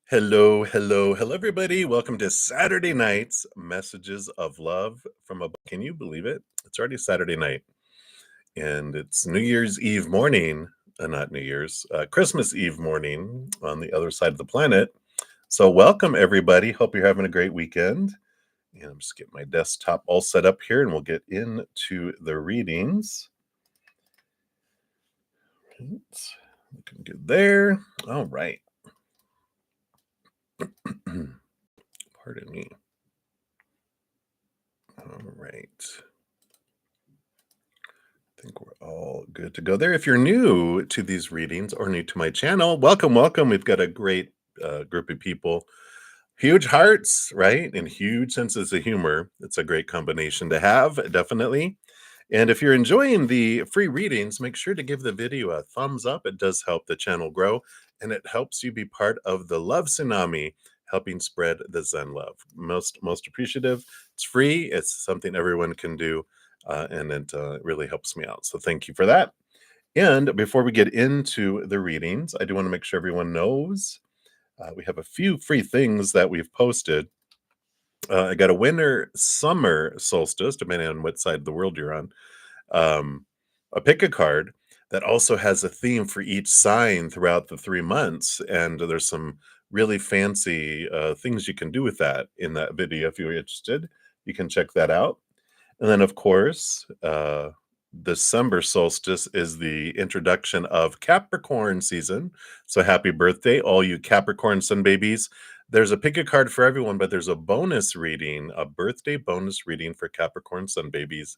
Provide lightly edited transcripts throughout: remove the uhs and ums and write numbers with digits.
Hello, hello, hello, everybody. Welcome to Saturday night's Messages of Love from a. Can you believe it? It's already Saturday night, and it's New Year's Eve morning. Not New Year's, Christmas Eve morning on the other side of the planet. So, welcome, everybody. Hope you're having a great weekend. And I'm just getting my desktop all set up here, and we'll get into the readings. Right. Looking good there. All right. Pardon me. All right. I think we're all good to go there. If you're new to these readings or new to my channel, welcome, welcome. We've got a great group of people. Huge hearts, right? And huge senses of humor. It's a great combination to have, definitely. And if you're enjoying the free readings, make sure to give the video a thumbs up. It does help the channel grow, and it helps you be part of the Love Tsunami, helping spread the Zen love. Most appreciative. It's free. It's something everyone can do, and it really helps me out. So thank you for that. And before we get into the readings, I do want to make sure everyone knows we have a few free things that we've posted. I got a winter summer solstice, depending on what side of the world you're on. A pick a card that also has a theme for each sign throughout the 3 months, and there's some really fancy things you can do with that in that video. If you're interested, you can check that out. And then, of course, December solstice is the introduction of Capricorn season. So happy birthday, all you Capricorn sun babies. There's a pick a card for everyone, but there's a bonus reading, a birthday bonus reading for Capricorn sun babies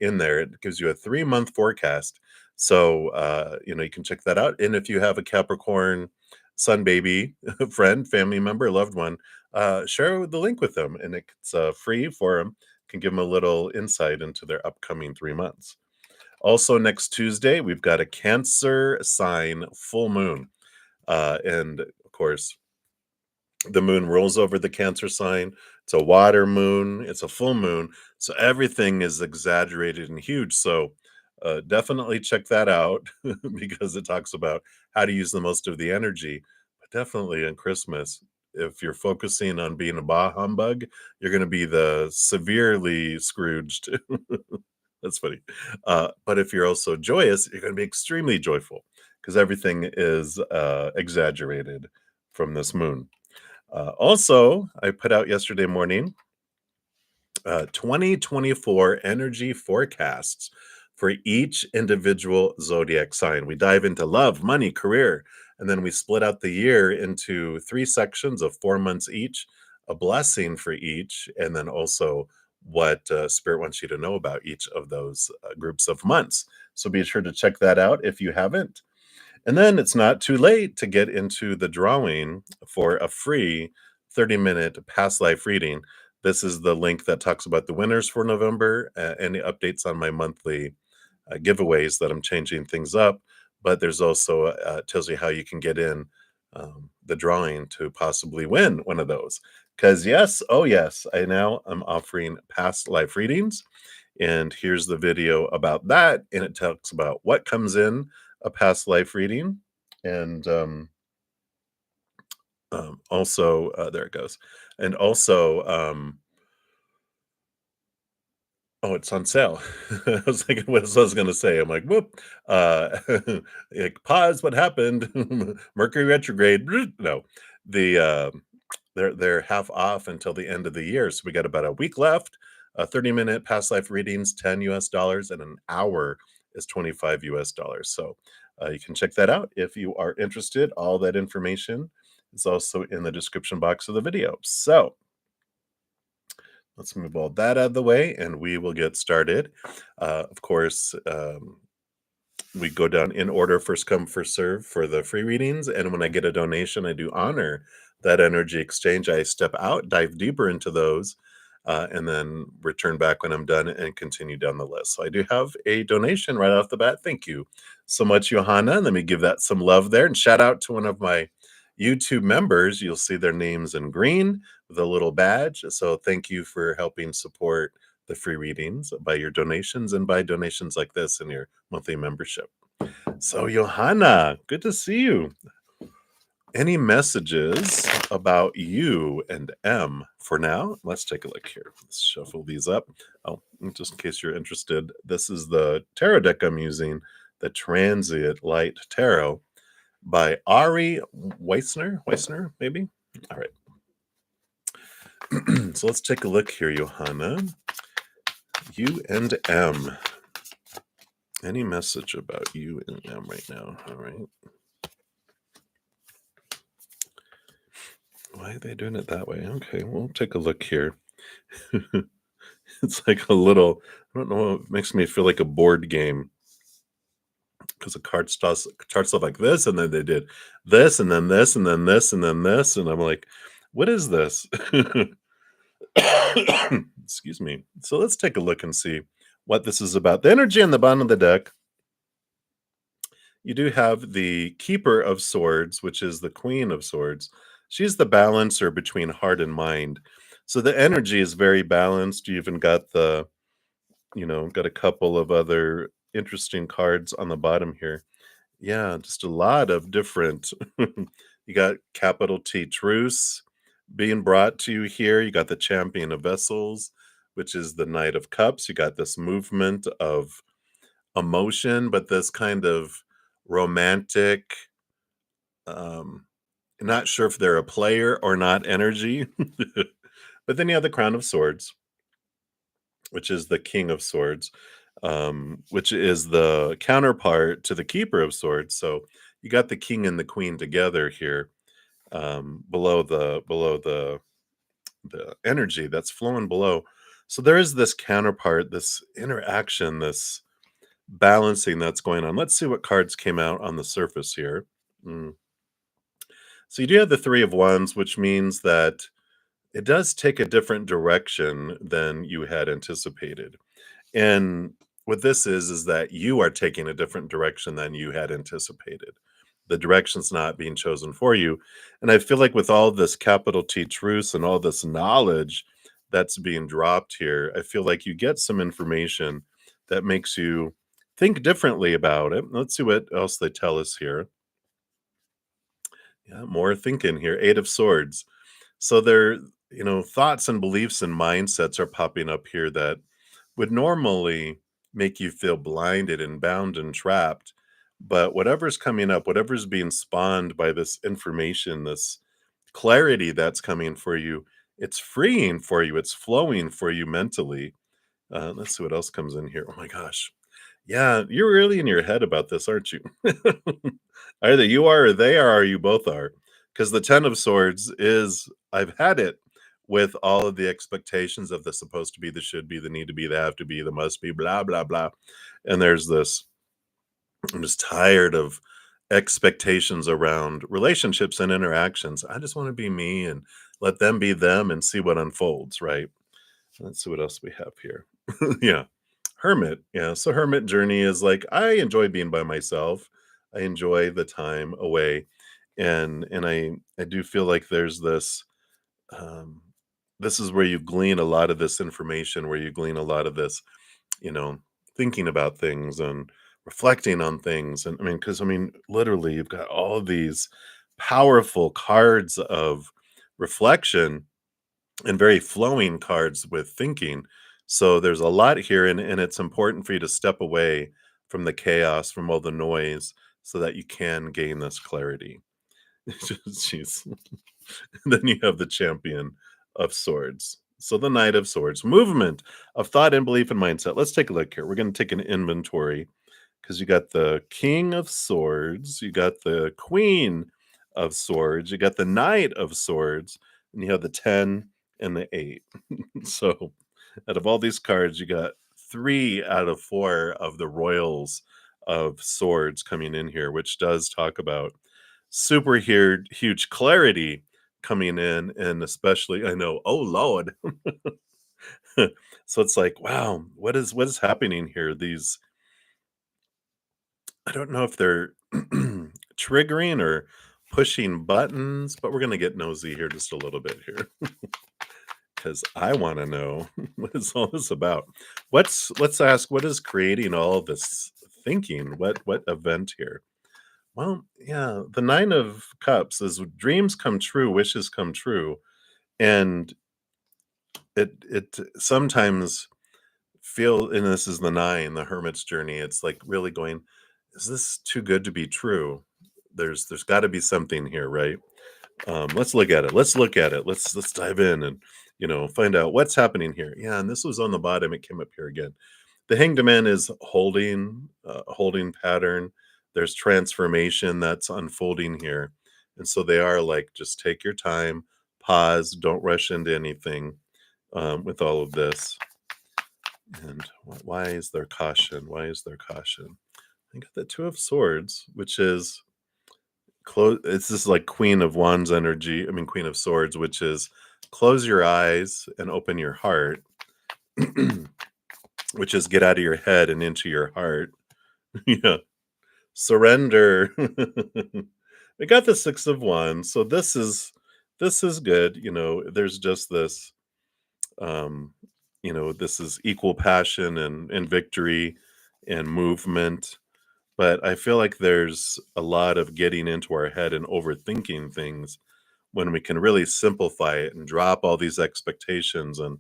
in there. It gives you a 3-month forecast. So, you can check that out. And if you have a Capricorn sun baby friend, family member, loved one, share the link with them, and it's free for them. Can give them a little insight into their upcoming 3 months. Also, next Tuesday, we've got a Cancer sign full moon. And of course, the moon rolls over the Cancer sign. It's a water moon, it's a full moon. So everything is exaggerated and huge. So definitely check that out because it talks about how to use the most of the energy. But definitely on Christmas, if you're focusing on being a bah humbug, you're going to be the severely Scrooged. That's funny. But if you're also joyous, you're going to be extremely joyful because everything is exaggerated from this moon. Also, I put out yesterday morning 2024 energy forecasts for each individual zodiac sign. We dive into love, money, career, and then we split out the year into 3 sections of 4 months each, a blessing for each, and then also what Spirit wants you to know about each of those groups of months. So be sure to check that out if you haven't. And then it's not too late to get into the drawing for a free 30-minute past life reading. This is the link that talks about the winners for November, any updates on my monthly giveaways that I'm changing things up. But there's also tells you how you can get in the drawing to possibly win one of those. Because yes, oh yes, I now am offering past life readings. And here's the video about that. And it talks about what comes in a past life reading. And also, there it goes. And also, oh, it's on sale. I was thinking what I was going to say. I'm like, whoop. Uh, like, pause. What happened? Mercury retrograde. No, the they're half off until the end of the year. So we got about a week left. 30-minute past life readings, $10 US, and an hour is $25 US. So you can check that out if you are interested. All that information is also in the description box of the video. So let's move all that out of the way and we will get started. Of course, we go down in order, first come, first serve for the free readings. And when I get a donation, I do honor that energy exchange. I step out, dive deeper into those, and then return back when I'm done and continue down the list. So I do have a donation right off the bat. Thank you so much, Johanna. Let me give that some love there. And shout out to one of my YouTube members. You'll see their names in green with a little badge. So thank you for helping support the free readings by your donations and by donations like this in your monthly membership. So Johanna, good to see you. Any messages about you and M for now? Let's take a look here. Let's shuffle these up. Oh, just in case you're interested, this is the tarot deck I'm using, the Transient Light Tarot by Ari Weissner. Weissner, maybe? All right. So let's take a look here, Johanna. You and M. Any message about you and M right now? All right. Why are they doing it that way? Okay, we'll take a look here. It's like a little, I don't know, it makes me feel like a board game because the card starts off like this, and then they did this, and then this, and then this, and then this, and I'm like, what is this? Excuse me. So let's take a look and see what this is about. The energy on the bottom of the deck, you do have the Keeper of Swords, which is the Queen of Swords. She's the balancer between heart and mind. So the energy is very balanced. You even got the, got a couple of other interesting cards on the bottom here. Yeah, just a lot of different. You got capital T Truce being brought to you here. You got the Champion of Vessels, which is the Knight of Cups. You got this movement of emotion, but this kind of romantic, um, not sure if they're a player or not energy. But then you have the Crown of Swords, which is the King of Swords, which is the counterpart to the Keeper of Swords. So you got the King and the Queen together here, below the energy that's flowing below. So there is this counterpart, this interaction, this balancing that's going on. Let's see what cards came out on the surface here. So you do have the Three of Wands, which means that it does take a different direction than you had anticipated. And what this is that you are taking a different direction than you had anticipated. The direction's not being chosen for you. And I feel like with all this capital T truth and all this knowledge that's being dropped here, I feel like you get some information that makes you think differently about it. Let's see what else they tell us here. Yeah, more thinking here. Eight of Swords. So there, thoughts and beliefs and mindsets are popping up here that would normally make you feel blinded and bound and trapped. But whatever's coming up, whatever's being spawned by this information, this clarity that's coming for you, it's freeing for you, it's flowing for you mentally. Let's see what else comes in here. Oh my gosh. Yeah, you're really in your head about this, aren't you? Either you are or they are, or you both are. Because the Ten of Swords is, I've had it with all of the expectations of the supposed to be, the should be, the need to be, the have to be, the must be, blah, blah, blah. And there's this, I'm just tired of expectations around relationships and interactions. I just want to be me and let them be them and see what unfolds, right? Let's see what else we have here. Yeah. Hermit. Yeah. So hermit journey is like I enjoy being by myself. I enjoy the time away. And I do feel like there's um this is where you glean a lot of this information, where you glean a lot of this, you know, thinking about things and reflecting on things. And I mean, because I mean, literally you've got all of these powerful cards of reflection and very flowing cards with thinking. So there's a lot here, and it's important for you to step away from the chaos, from all the noise, so that you can gain this clarity. Jeez. Then you have the Champion of Swords. So the Knight of Swords, movement of thought and belief and mindset. Let's take a look here. We're going to take an inventory because you got the King of Swords, you got the Queen of Swords, you got the Knight of Swords, and you have the 10 and the 8. So out of all these cards, you got 3 out of 4 of the royals of swords coming in here, which does talk about super huge clarity coming in, and especially I know, oh Lord. So it's like, wow, what is happening here? These, I don't know if they're triggering or pushing buttons, but we're gonna get nosy here just a little bit here. Because I want to know what is all this about. Let's ask, what is creating all this thinking? What event here? Well, yeah, the 9 of Cups is dreams come true, wishes come true, and it sometimes feel and this is the 9, the hermit's journey, it's, like, really going, "Is this too good to be true? There's gotta be something here, right? Let's look at it, let's look at it, let's dive in and, find out what's happening here." Yeah, and this was on the bottom, it came up here again. The Hanged Man is holding pattern. There's transformation that's unfolding here. And so they are like, just take your time, pause, don't rush into anything with all of this. And why is there caution? Why is there caution? I got the Two of Swords, which is close. It's this like Queen of Wands energy. I mean, Queen of Swords, which is close your eyes and open your heart, which is get out of your head and into your heart. Yeah. Surrender. We got the 6 of Wands, so this is good, there's just this, um, this is equal passion and victory and movement, but I feel like there's a lot of getting into our head and overthinking things when we can really simplify it and drop all these expectations and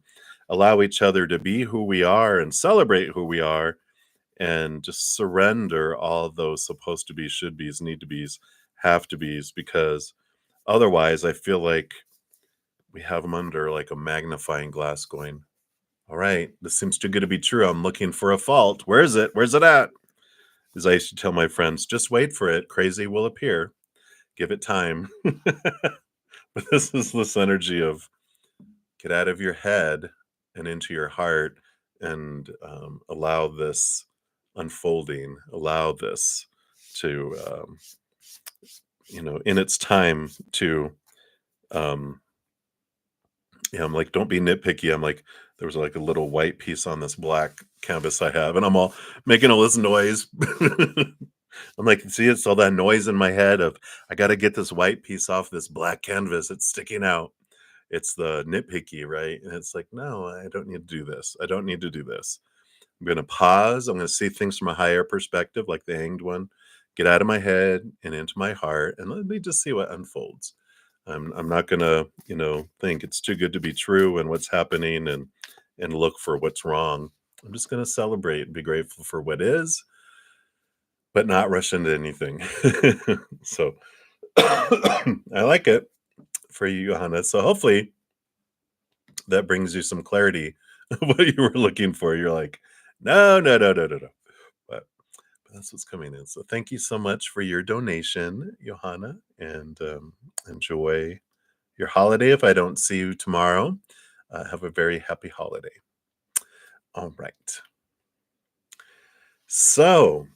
allow each other to be who we are and celebrate who we are and just surrender all those supposed to be, should be's, need to be's, have to be's, because otherwise I feel like we have them under like a magnifying glass going, all right, this seems too good to be true. I'm looking for a fault. Where is it? Where's it at? As I used to tell my friends, just wait for it. Crazy will appear. Give it time. But this is this energy of get out of your head and into your heart and allow this unfolding, allow this to in its time to um yeah, I'm like, don't be nitpicky. I'm like, there was like a little white piece on this black canvas I have, and I'm all making all this noise. I'm like, see, it's all that noise in my head of I gotta get this white piece off this black canvas. It's sticking out. It's the nitpicky, right? And it's like, no, I don't need to do this. I don't need to do this. I'm gonna pause. I'm gonna see things from a higher perspective, like the hanged one. Get out of my head and into my heart, and let me just see what unfolds. I'm not gonna, think it's too good to be true and what's happening and look for what's wrong. I'm just gonna celebrate and be grateful for what is, but not rush into anything. So I like it for you, Johanna. So hopefully that brings you some clarity of what you were looking for. You're like, no, no, no, no, no, no. But that's what's coming in. So thank you so much for your donation, Johanna, and enjoy your holiday. If I don't see you tomorrow, have a very happy holiday. All right. So,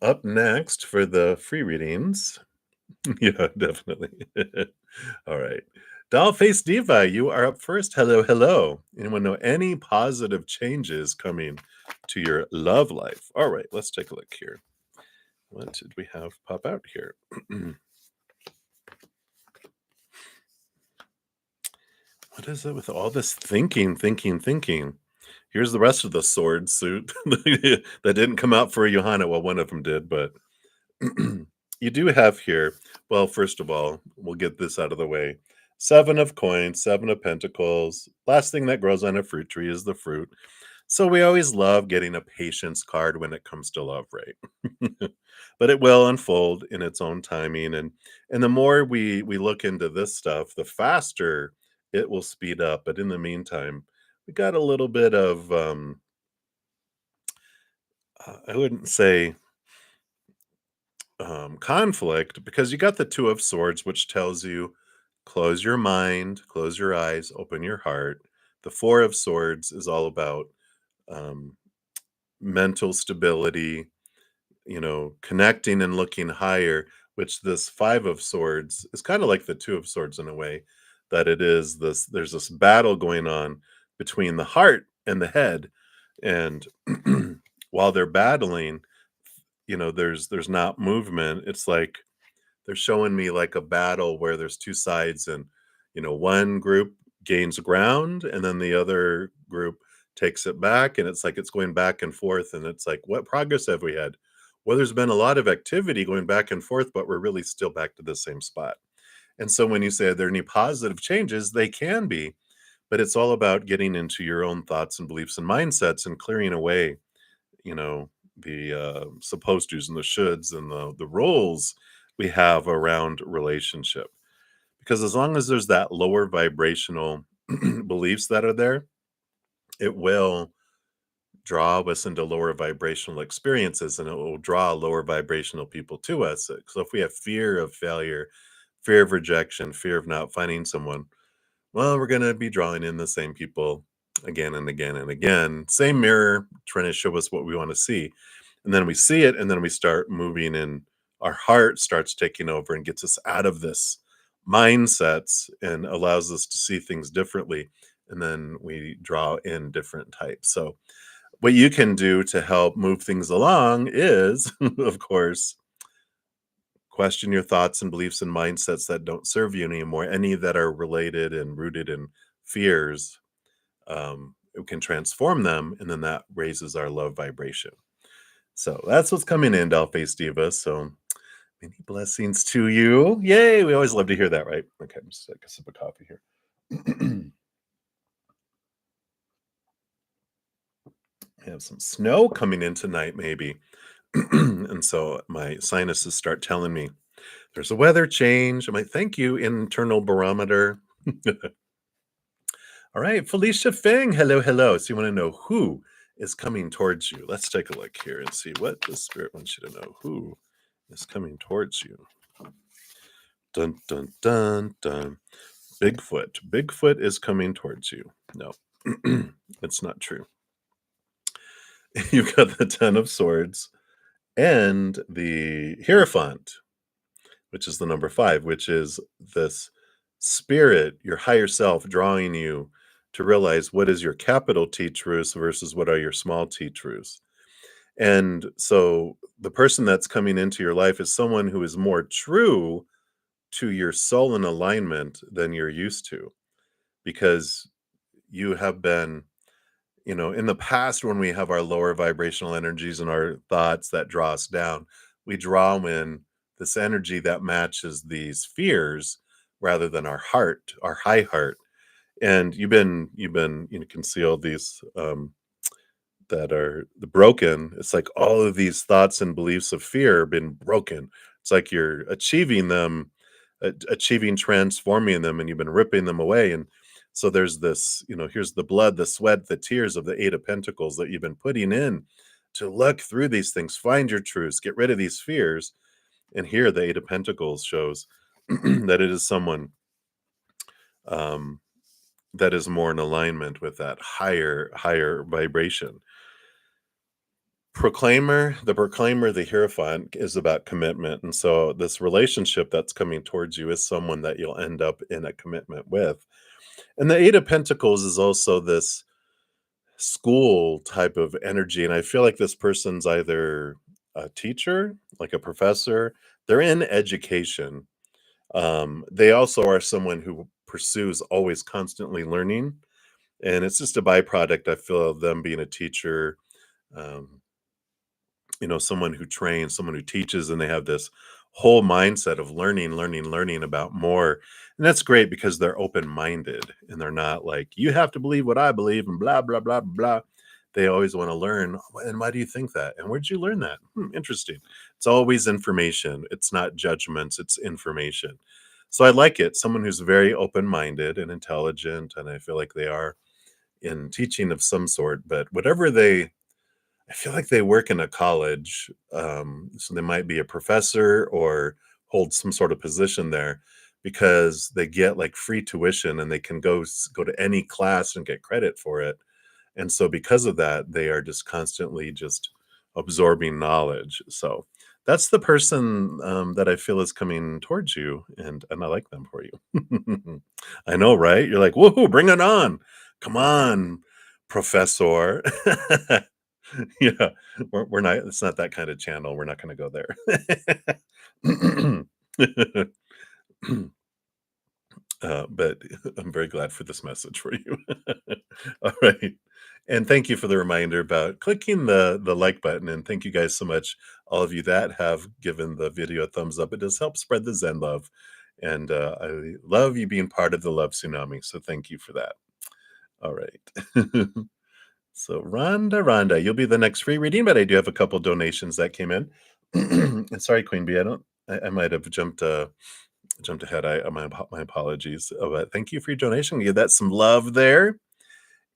up next for the free readings. Yeah, definitely. All right. Dollface Diva, you are up first. Hello, hello. Anyone know any positive changes coming to your love life? All right, let's take a look here. What did we have pop out here? What is it with all this thinking, thinking, thinking? Here's the rest of the sword suit that didn't come out for Johanna. Well, one of them did, but you do have here. Well, first of all, we'll get this out of the way. 7 of coins, 7 of pentacles. Last thing that grows on a fruit tree is the fruit. So we always love getting a patience card when it comes to love, right? But it will unfold in its own timing, and the more we look into this stuff, the faster it will speed up. But in the meantime, we got a little bit of I wouldn't say conflict, because you got the 2 of swords, which tells you close your mind, close your eyes, open your heart. The 4 of swords is all about um, mental stability, connecting and looking higher, which this 5 of swords is kind of like the 2 of swords in a way, that it is this, there's this battle going on between the heart and the head. And while they're battling, there's not movement. It's like they're showing me like a battle where there's two sides, and one group gains ground and then the other group takes it back, and it's like it's going back and forth, and it's like, what progress have we had? Well, there's been a lot of activity going back and forth, but we're really still back to the same spot. And so when you say, are there any positive changes? They can be, but it's all about getting into your own thoughts and beliefs and mindsets and clearing away, you know, the supposed tos and the shoulds and the roles we have around relationship. Because as long as there's that lower vibrational beliefs that are there, it will draw us into lower vibrational experiences and it will draw lower vibrational people to us. So if we have fear of failure, fear of rejection, fear of not finding someone, well, we're going to be drawing in the same people again and again and again. Same mirror trying to show us what we want to see. And then we see it and then we start moving and our heart starts taking over and gets us out of this mindsets and allows us to see things differently. And then we draw in different types. So what you can do to help move things along is, of course, question your thoughts and beliefs and mindsets that don't serve you anymore. Any that are related and rooted in fears, we can transform them, and then that raises our love vibration. So that's what's coming in, Dollface Diva. So many blessings to you. Yay! We always love to hear that, right? Okay, I'm just take a sip of coffee here. We have some snow coming in tonight, maybe. And so my sinuses start telling me there's a weather change. I'm like, thank you, internal barometer. All right, Felicia Fang. Hello, hello. So you want to know who is coming towards you? Let's take a look here and see what the spirit wants you to know. Who is coming towards you? Dun dun dun dun. Bigfoot. Bigfoot is coming towards you. No, it's not true. You've got the Ten of Swords and the Hierophant, which is the number 5, which is this spirit, your higher self, drawing you to realize what is your capital T truths versus what are your small T truths. And so the person that's coming into your life is someone who is more true to your soul and alignment than you're used to, because you have been, in the past, when we have our lower vibrational energies and our thoughts that draw us down, we draw in this energy that matches these fears rather than our heart, our high heart. And you can see all these that are the broken. It's like all of these thoughts and beliefs of fear have been broken. It's like you're achieving them, achieving transforming them, and you've been ripping them away. And so there's this, here's the blood, the sweat, the tears of the 8 of Pentacles that you've been putting in to look through these things, find your truths, get rid of these fears. And here the 8 of Pentacles shows that it is someone um, that is more in alignment with that higher vibration. The proclaimer, the Hierophant is about commitment. And so this relationship that's coming towards you is someone that you'll end up in a commitment with. And the 8 of Pentacles is also this school type of energy. And I feel like this person's either a teacher, like a professor, they're in education. They also are someone who pursues always constantly learning. And it's just a byproduct, I feel, of them being a teacher. Um, someone who trains, someone who teaches, and they have this whole mindset of learning about more. And that's great because they're open-minded and they're not like, you have to believe what I believe and blah, blah, blah, blah. They always want to learn. And why do you think that? And where'd you learn that? Interesting. It's always information. It's not judgments, it's information. So I like it. Someone who's very open-minded and intelligent. And I feel like they are in teaching of some sort, but I feel like they work in a college, so they might be a professor or hold some sort of position there because they get like free tuition and they can go to any class and get credit for it. And so because of that, they are just constantly just absorbing knowledge. So that's the person that I feel is coming towards you, and I like them for you. I know, right? You're like, woohoo, bring it on! Come on, professor. Yeah, we're not. It's not that kind of channel. We're not going to go there. But I'm very glad for this message for you. All right, and thank you for the reminder about clicking the like button. And thank you guys so much. all of you that have given the video a thumbs up. It does help spread the Zen love, and I love you being part of the Love Tsunami. So thank you for that. All right. So Rhonda, you'll be the next free reading, but I do have a couple donations that came in. And sorry, Queen Bee, I might have jumped ahead. My apologies. But thank you for your donation. Give that some love there.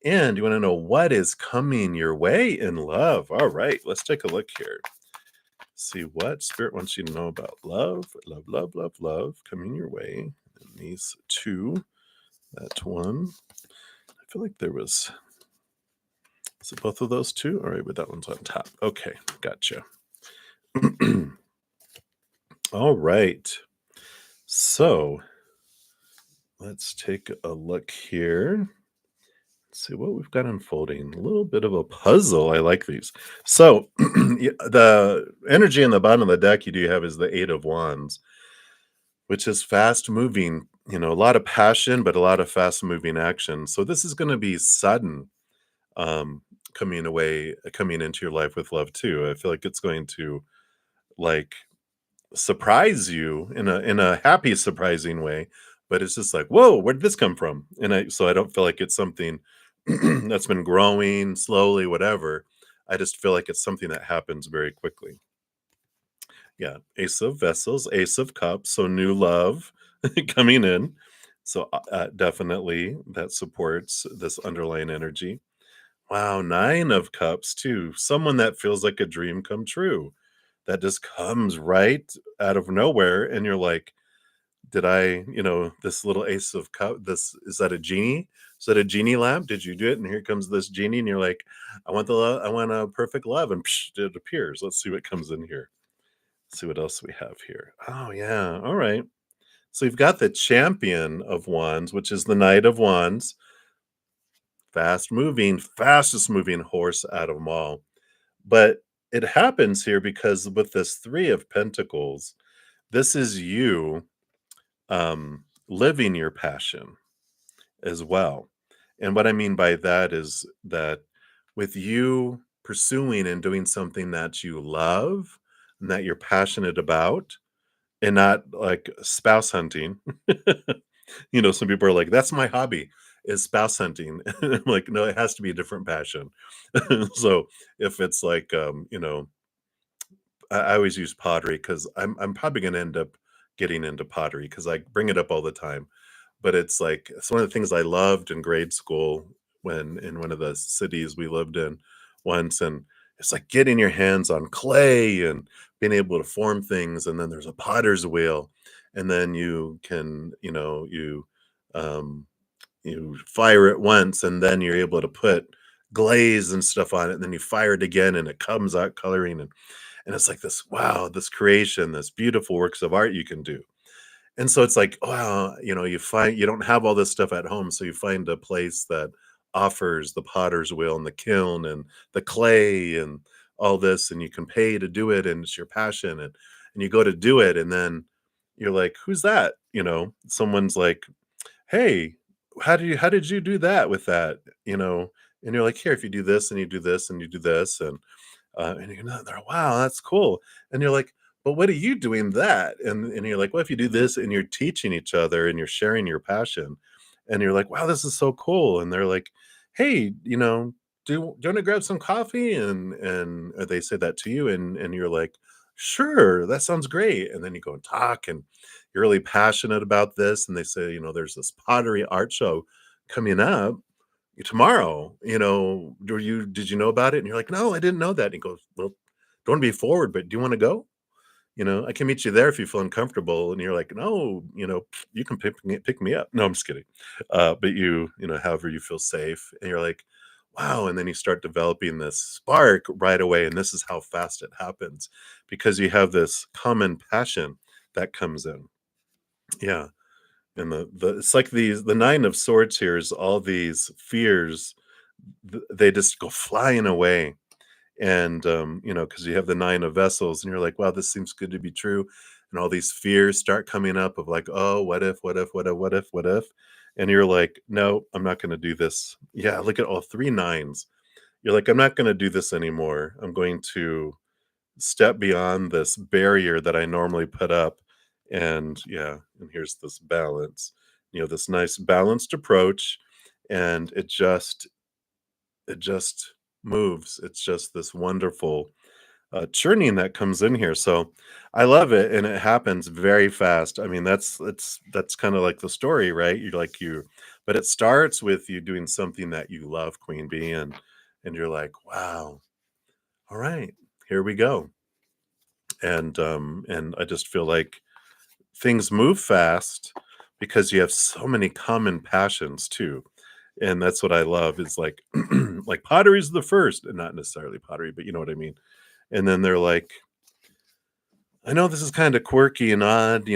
And you want to know what is coming your way in love? All right, let's take a look here. See what Spirit wants you to know about love, love, love, love, love coming your way. And these two, that one. I feel like there was. Is it both of those two? All right, but that one's on top. Okay, gotcha. All right. So let's take a look here. Let's see what we've got unfolding. A little bit of a puzzle. I like these. So the energy in the bottom of the deck you do have is the Eight of Wands, which is fast moving, a lot of passion, but a lot of fast moving action. So this is going to be sudden um coming into your life with love too. I feel like it's going to like surprise you in a happy surprising way, but it's just like, whoa, where did this come from? And I don't feel like it's something that's been growing slowly, whatever. I just feel like it's something that happens very quickly. Yeah, Ace of Vessels, Ace of Cups, so new love coming in. So definitely that supports this underlying energy. Wow, Nine of Cups too. Someone that feels like a dream come true. That just comes right out of nowhere, and you're like, "Did I, this little Ace of Cup? This is that a genie? Is that a genie lamp? Did you do it?" And here comes this genie, and you're like, "I want the love. I want a perfect love," and psh, it appears. Let's see what comes in here. See what else we have here. Oh yeah, all right. So you've got the Champion of Wands, which is the Knight of Wands, fast moving, fastest moving horse out of them all. But it happens here because with this Three of Pentacles, this is you living your passion as well. And what I mean by that is that with you pursuing and doing something that you love and that you're passionate about, and not like spouse hunting. Some people are like, "That's my hobby, is spouse hunting." And I'm like, "No, it has to be a different passion." So if it's like, I always use pottery because I'm probably gonna end up getting into pottery because I bring it up all the time. But it's one of the things I loved in grade school when in one of the cities we lived in once, and it's like getting your hands on clay and being able to form things, and then there's a potter's wheel, and then you can, um, you fire it once, and then you're able to put glaze and stuff on it, and then you fire it again, and it comes out coloring, and it's like this, wow, this creation, this beautiful works of art you can do. And so it's like, wow, you don't have all this stuff at home, so you find a place that offers the potter's wheel and the kiln and the clay and all this, and you can pay to do it, and it's your passion, and you go to do it, and then you're like, "Who's that?" Someone's like, "Hey, how did you do that with that?" You know, and you're like, "Here, if you do this and you do this and you do this," and you're not there, "Wow, that's cool." And you're like, "But what are you doing that?" And you're like, "Well, if you do this," and you're teaching each other and you're sharing your passion, and you're like, "Wow, this is so cool." And they're like, "Hey, do you want to grab some coffee?" And they say that to you, and you're like, "Sure, that sounds great." And then you go and talk, and you're really passionate about this, and they say, "There's this pottery art show coming up tomorrow, did you know about it?" And you're like, "No, I didn't know that." And he goes, "Well, don't want to be forward, but do you want to go? I can meet you there if you feel uncomfortable." And you're like, "No, you can pick me up." No, I'm just kidding. But however you feel safe. And you're like, "Wow." And then you start developing this spark right away. And this is how fast it happens because you have this common passion that comes in. Yeah. And the it's like the Nine of Swords here is all these fears, they just go flying away. And because you have the Nine of Vessels, and you're like, wow, this seems good to be true. And all these fears start coming up of like, oh, what if, what if, what if, what if, what if? And you're like, no, I'm not going to do this. Yeah, look at all three nines. You're like, I'm not going to do this anymore. I'm going to step beyond this barrier that I normally put up. And yeah, and here's this balance, this nice balanced approach. And it just moves. It's just this wonderful churning that comes in here. So I love it, and it happens very fast. I mean, that's kind of like the story, right? But it starts with you doing something that you love, Queen Bee, and you're like, wow, all right, here we go. And I just feel like things move fast because you have so many common passions too. And that's what I love is like like pottery's the first, and not necessarily pottery, but you know what I mean. And then they're like, I know this is kind of quirky and odd,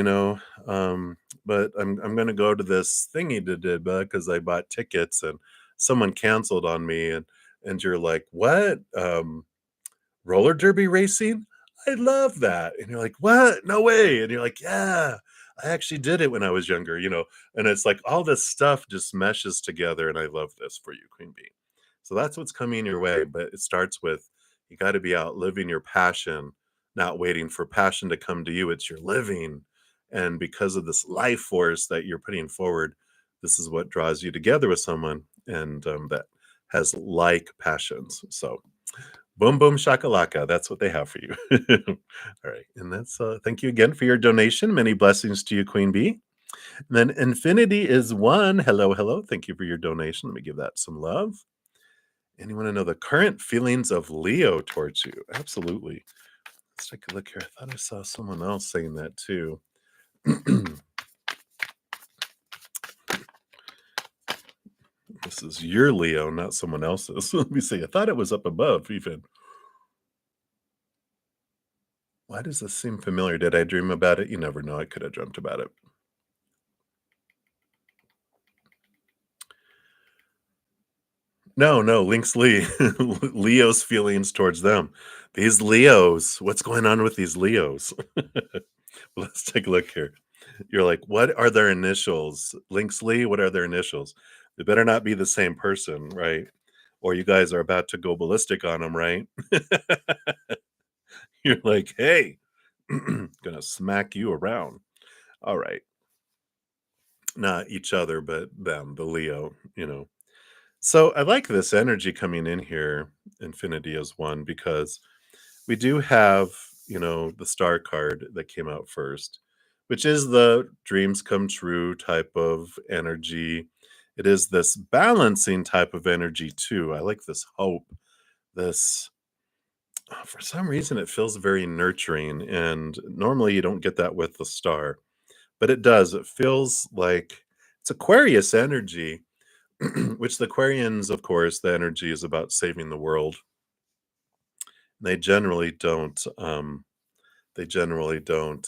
but I'm gonna go to this thingy to did because I bought tickets and someone canceled on me, and you're like, what? Roller derby racing? I love that. And you're like, "What? No way." And you're like, "Yeah, I actually did it when I was younger." And it's like all this stuff just meshes together, and I love this for you, Queen Bee. So that's what's coming your way, but it starts with you gotta be out living your passion, not waiting for passion to come to you, it's your living, and because of this life force that you're putting forward, this is what draws you together with someone, and, that has like passions, so boom, boom, shakalaka. That's what they have for you. All right. And thank you again for your donation. Many blessings to you, Queen Bee. And then Infinity is one. Hello, hello. Thank you for your donation. Let me give that some love. And you want to know the current feelings of Leo towards you? Absolutely. Let's take a look here. I thought I saw someone else saying that too. This is your Leo, not someone else's. Let me see. I thought it was up above, even. Why does this seem familiar? Did I dream about it? You never know. I could have dreamt about it. No, no, Link's Lee. Leo's feelings towards them. These Leos, what's going on with these Leos? Let's take a look here. You're like, what are their initials? Link's Lee, what are their initials? They better not be the same person, right? Or you guys are about to go ballistic on them, right? You're like, hey, gonna smack you around. All right. Not each other, but them, the Leo. So I like this energy coming in here, Infinity as one, because we do have, the star card that came out first, which is the dreams come true type of energy. It is this balancing type of energy too. I like this hope, this for some reason it feels very nurturing, and normally you don't get that with the star, but it does. It feels like it's Aquarius energy, which the Aquarians, of course, the energy is about saving the world. They generally don't. They generally don't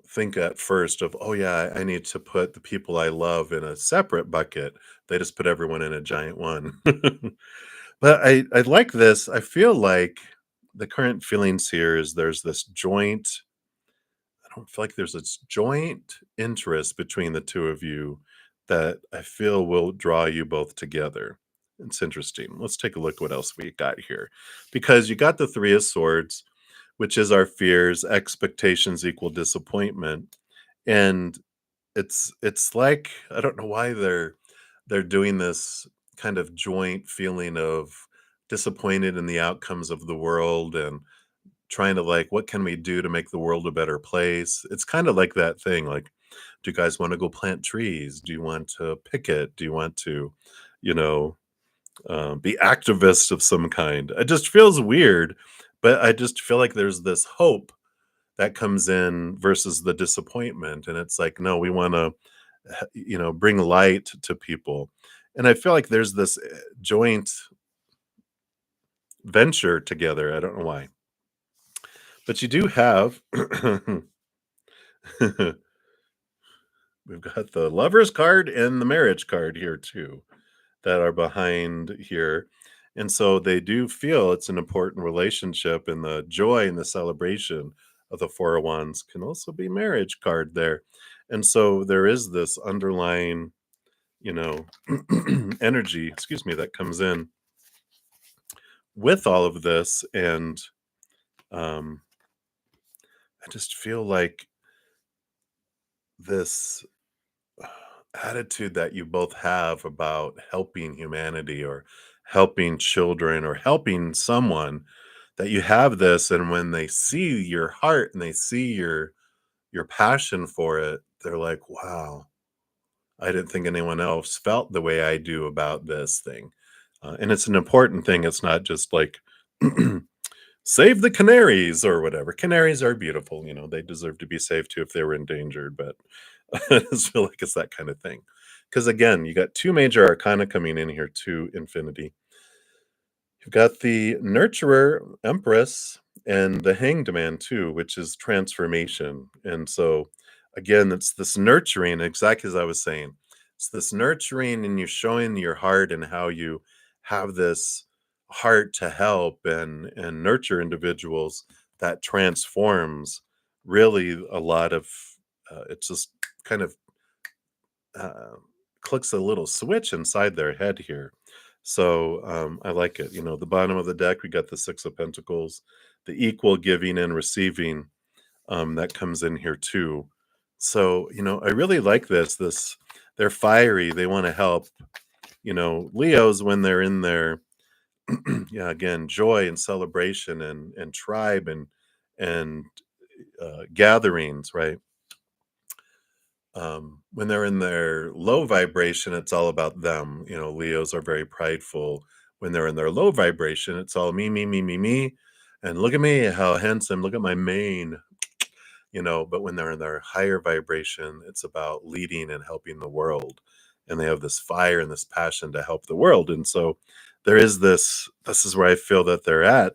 think at first of, oh yeah, I need to put the people I love in a separate bucket. They just put everyone in a giant one. But I like this. I feel like the current feelings here is there's this joint. I don't feel like there's this joint interest between the two of you that I feel will draw you both together. It's interesting. Let's take a look what else we got here. Because you got the Three of Swords, which is our fears, expectations equal disappointment. And it's like I don't know why they're doing this kind of joint feeling of disappointed in the outcomes of the world and trying to like what can we do to make the world a better place. It's kind of like that thing like, do you guys want to go plant trees? Do you want to picket? Do you want to you know be activists of some kind? It just feels weird, but I just feel like there's this hope that comes in versus the disappointment, and it's like, no, we want to bring light to people. And I feel like there's this joint venture together. I don't know why, but you do have we've got the lovers card and the marriage card here too that are behind here. And so they do feel it's an important relationship, and the joy and the celebration of the Four of Wands can also be marriage card there. And so there is this underlying, you know, energy, excuse me, that comes in with all of this, and um, I just feel like this attitude that you both have about helping humanity or helping children or helping someone, that you have this, and when they see your heart and they see your passion for it, they're like, wow, I didn't think anyone else felt the way I do about this thing. And it's an important thing. It's not just like save the canaries or whatever. Canaries are beautiful, they deserve to be saved too if they were endangered, but I just feel like it's that kind of thing. Because again, you got two major arcana coming in here to infinity. You've got the nurturer empress and the hanged man too, which is transformation. And so again, it's this nurturing, exactly as I was saying. It's this nurturing, and you're showing your heart and how you have this heart to help and nurture individuals that transforms really a lot of it's just kind of uh, clicks a little switch inside their head here. So I like it. The bottom of the deck, we got the Six of Pentacles, the equal giving and receiving that comes in here too. So I really like this. They're fiery. They want to help. Leos, when they're in their yeah, again, joy and celebration and tribe and gatherings, right? When they're in their low vibration, it's all about them. Leos are very prideful. When they're in their low vibration, it's all me, me, me, me, me. And look at me, how handsome. Look at my mane. But when they're in their higher vibration, it's about leading and helping the world. And they have this fire and this passion to help the world. And so there is this is where I feel that they're at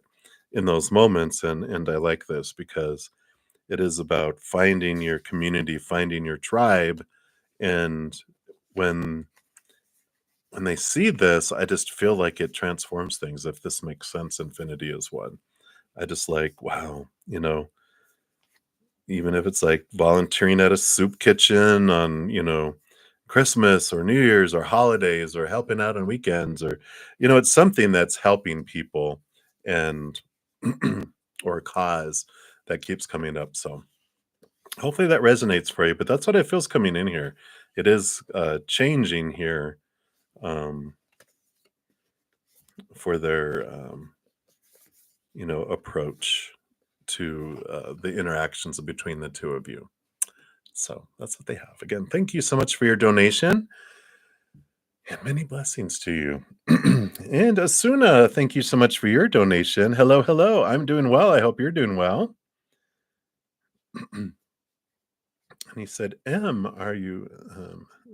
in those moments. And I like this because it is about finding your community, finding your tribe, and when when they see this, I just feel like it transforms things. If this makes sense, infinity is one. I just like, wow, even if it's like volunteering at a soup kitchen on, Christmas or New Year's or holidays, or helping out on weekends, or it's something that's helping people, and or a cause that keeps coming up. So hopefully that resonates for you, but that's what I feels coming in here. It is changing here um, for their approach to the interactions between the two of you. So that's what they have. Again, thank you so much for your donation, and many blessings to you. And Asuna, thank you so much for your donation. Hello, hello. I'm doing well. I hope you're doing well. And he said, M, are you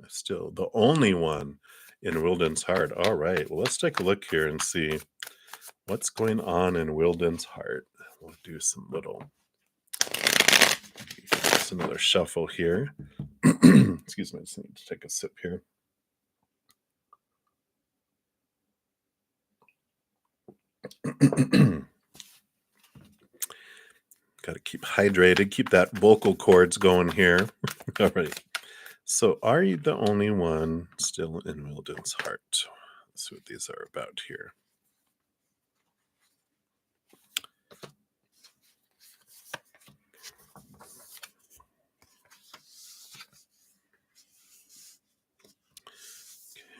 still the only one in Wilden's heart? All right. Well, let's take a look here and see what's going on in Wilden's heart. We'll do some little, just another shuffle here. Excuse me, I just need to take a sip here. Got to keep hydrated, keep that vocal cords going here. All right. So, are you the only one still in Wilden's heart? Let's see what these are about here.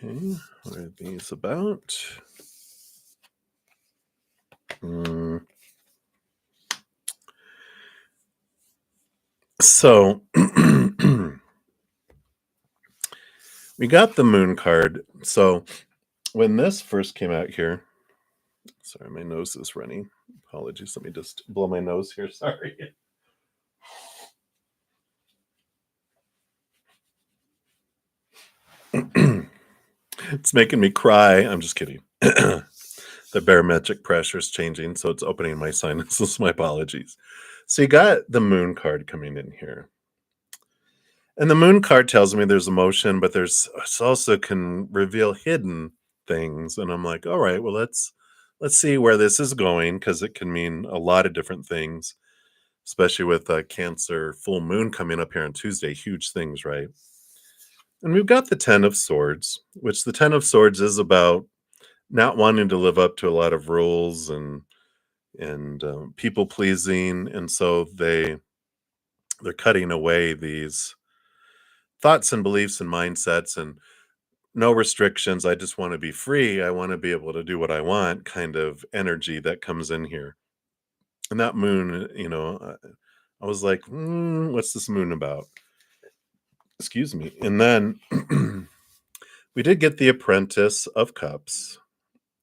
Okay, what are these about? So, we got the moon card. So, when this first came out here, sorry, my nose is running. Apologies. Let me just blow my nose here. Sorry. It's making me cry. I'm just kidding. The barometric pressure is changing, so it's opening my sinuses. My apologies. So you got the moon card coming in here. And the moon card tells me there's emotion, but it also can reveal hidden things. And I'm like, all right, well, let's see where this is going, because it can mean a lot of different things, especially with Cancer full moon coming up here on Tuesday. Huge things, right? And we've got the Ten of Swords, which the Ten of Swords is about not wanting to live up to a lot of rules and people pleasing, and so they're cutting away these thoughts and beliefs and mindsets and no restrictions. I just want to be free. I want to be able to do what I want kind of energy that comes in here. And that moon, I was like, what's this moon about? Excuse me. And then we did get the Apprentice of Cups,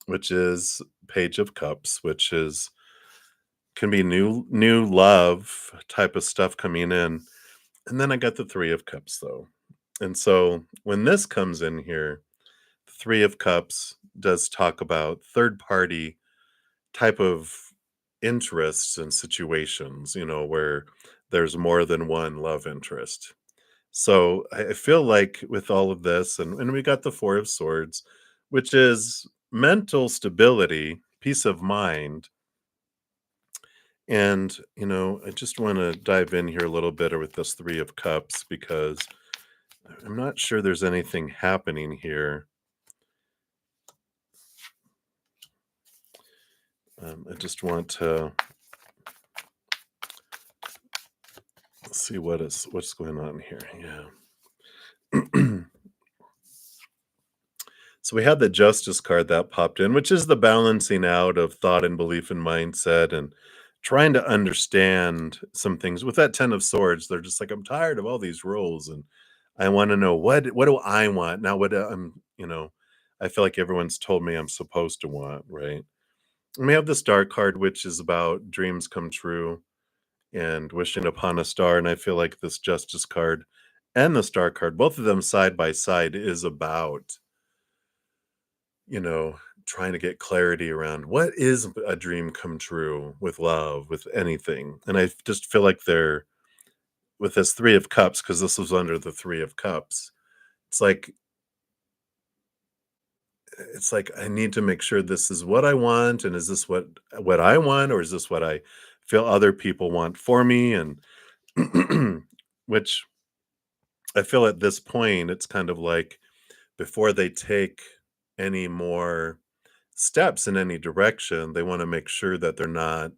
which is Page of Cups, which is can be new love type of stuff coming in. And then I got the Three of Cups though. And so when this comes in here, Three of Cups does talk about third party type of interests and situations, where there's more than one love interest. So I feel like with all of this, and we got the Four of Swords, which is mental stability, peace of mind. And, I just want to dive in here a little bit with this Three of Cups because I'm not sure there's anything happening here. I just want to see what's going on here. Yeah. So we had the Justice card that popped in, which is the balancing out of thought and belief and mindset and trying to understand some things. With that 10 of swords, they're just like, I'm tired of all these rules and I want to know what do I want? Not what I feel like everyone's told me I'm supposed to want, right? And we have the Star card, which is about dreams come true and wishing upon a star. And I feel like this Justice card and the Star card, both of them side by side, is about, you know, trying to get clarity around what is a dream come true with love, with anything. And I just feel like they're with this Three of Cups, because this was under the Three of Cups. It's like it's like I need to make sure this is what I want, and is this what I want, or is this what I feel other people want for me? And which I feel at this point, it's kind of like before they take any more steps in any direction, they want to make sure that they're not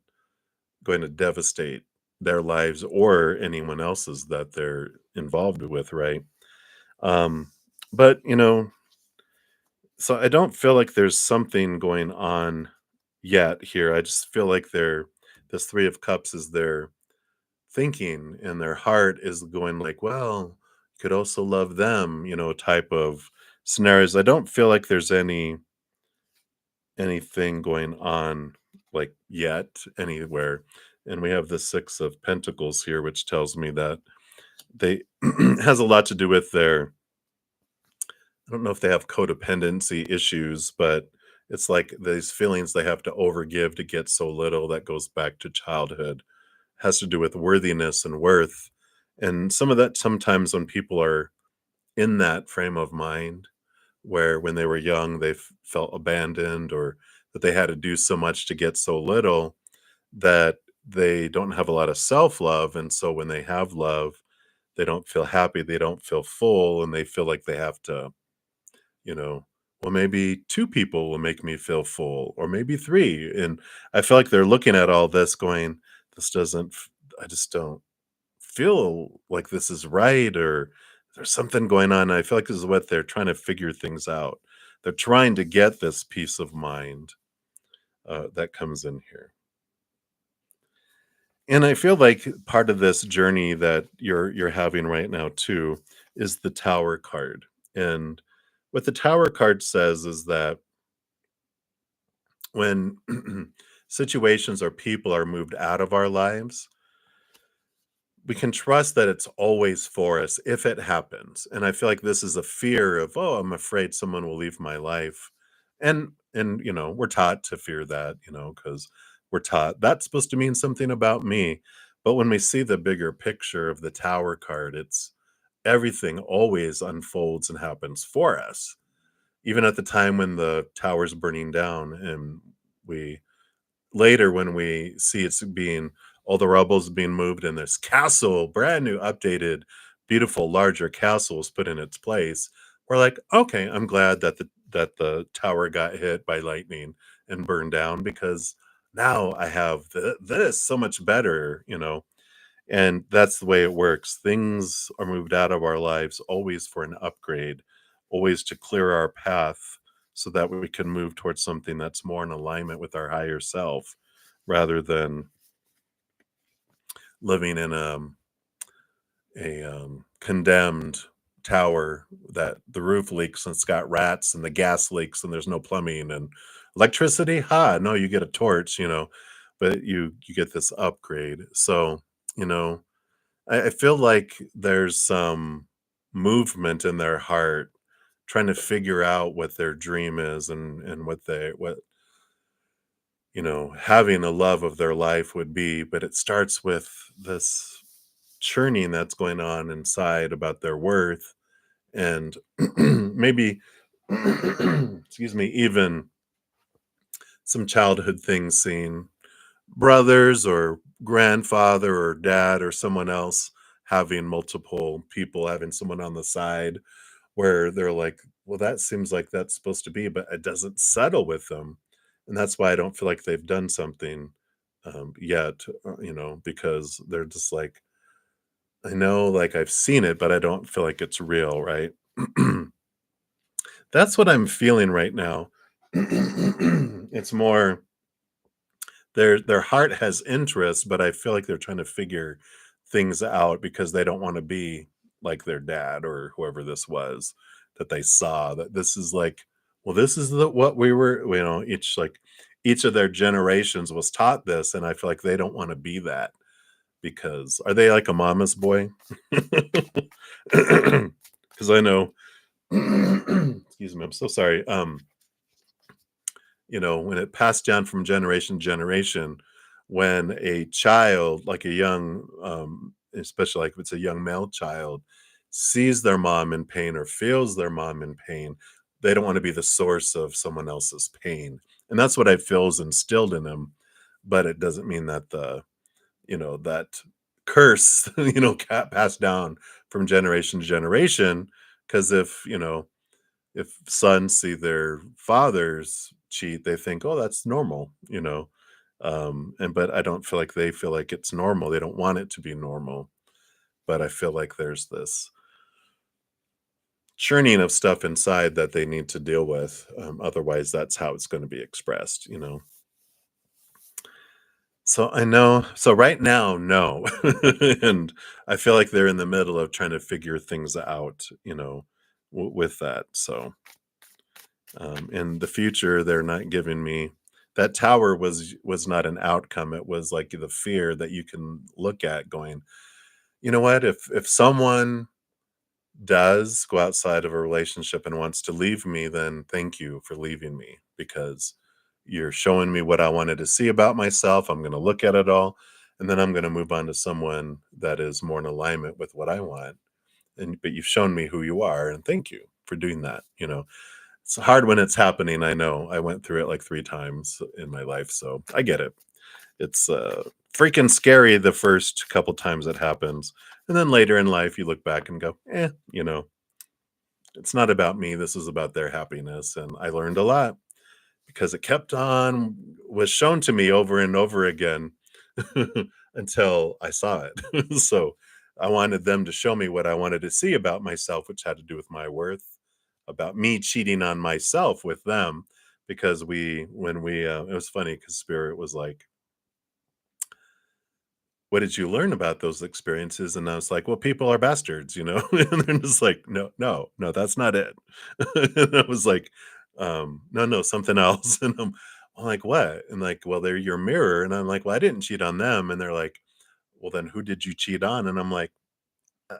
going to devastate their lives or anyone else's that they're involved with, right? Um, but so I don't feel like there's something going on yet here. I just feel like this Three of Cups is their thinking and their heart is going like, well, you could also love them, type of scenarios. I don't feel like there's anything going on like yet anywhere. And we have the Six of Pentacles here, which tells me that they has a lot to do with their, I don't know if they have codependency issues, but it's like these feelings they have to overgive to get so little that goes back to childhood. Has to do with worthiness and worth. And some of that sometimes when people are in that frame of mind where when they were young they felt abandoned or that they had to do so much to get so little that they don't have a lot of self-love, and so when they have love they don't feel happy, they don't feel full, and they feel like they have to, you know well, maybe two people will make me feel full or maybe three. And I feel like they're looking at all this going, this doesn't I just don't feel like this is right, or there's something going on. I feel like this is what they're trying to figure things out. They're trying to get this peace of mind that comes in here. And I feel like part of this journey that you're having right now too is the Tower card. And what the Tower card says is that when situations or people are moved out of our lives, we can trust that it's always for us if it happens. And I feel like this is a fear of, oh, I'm afraid someone will leave my life. And we're taught to fear that, because we're taught that's supposed to mean something about me. But when we see the bigger picture of the Tower card, it's everything always unfolds and happens for us. Even at the time when the tower's burning down and we later when we see it's being all the rubble's being moved and this castle, brand new, updated, beautiful, larger castle is put in its place, we're like, okay, I'm glad that that the tower got hit by lightning and burned down because now I have this so much better, and that's the way it works. Things are moved out of our lives always for an upgrade, always to clear our path so that we can move towards something that's more in alignment with our higher self rather than living in a condemned tower that the roof leaks and it's got rats and the gas leaks and there's no plumbing and electricity. Ha, no, you get a torch, but you get this upgrade. So, you know, I feel like there's some movement in their heart trying to figure out what their dream is and what having a love of their life would be, but it starts with this churning that's going on inside about their worth and maybe excuse me, even some childhood things seeing brothers or grandfather or dad or someone else having multiple people, having someone on the side where they're like, well, that seems like that's supposed to be, but it doesn't settle with them. And that's why I don't feel like they've done something yet, because they're just like, I know, like I've seen it, but I don't feel like it's real, right? That's what I'm feeling right now. It's more their heart has interest, but I feel like they're trying to figure things out because they don't want to be like their dad or whoever this was that they saw that this is like, well, this is what we were, each of their generations was taught this, and I feel like they don't want to be that because are they like a mama's boy? Because I know, excuse me, I'm so sorry. When it passed down from generation to generation, when a child, like a young, especially like if it's a young male child, sees their mom in pain or feels their mom in pain, they don't want to be the source of someone else's pain. And that's what I feel is instilled in them. But it doesn't mean that that curse, got passed down from generation to generation. Because if sons see their fathers cheat, they think, "Oh, that's normal." And but I don't feel like they feel like it's normal. They don't want it to be normal. But I feel like there's this churning of stuff inside that they need to deal with. Otherwise, that's how it's going to be expressed. So I know. So right now, no, and I feel like they're in the middle of trying to figure things out. With that. So. In the future, they're not giving me that tower was not an outcome. It was like the fear that you can look at going, you know what? If someone does go outside of a relationship and wants to leave me, then thank you for leaving me because you're showing me what I wanted to see about myself. I'm going to look at it all, and then I'm going to move on to someone that is more in alignment with what I want. But you've shown me who you are, and thank you for doing that. It's hard when it's happening, I know. I went through it like 3 times in my life, so I get it. It's, freaking scary the first couple times it happens, and then later in life, you look back and go, it's not about me, this is about their happiness," and I learned a lot because it kept on was shown to me over and over again until I saw it. So, I wanted them to show me what I wanted to see about myself, which had to do with my worth, about me cheating on myself with them because it was funny because Spirit was like, "What did you learn about those experiences?" And I was like, "Well, people are bastards." And they're just like, "No, no, no, that's not it." And I was like, "No, no, something else." And I'm like, "What?" And like, "Well, they're your mirror." And I'm like, "Well, I didn't cheat on them." And they're like, "Well, then who did you cheat on?" And I'm like, uh,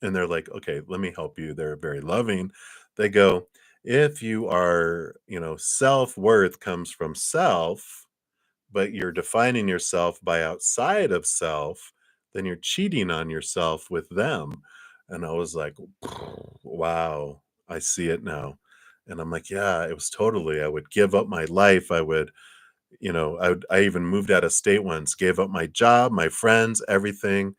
and they're like, "Okay, let me help you." They're very loving. They go, "If you are, self-worth comes from self, but you're defining yourself by outside of self, then you're cheating on yourself with them." And I was like, wow, I see it now. And I'm like, yeah, it was totally, I would give up my life. I even moved out of state once, gave up my job, my friends, everything,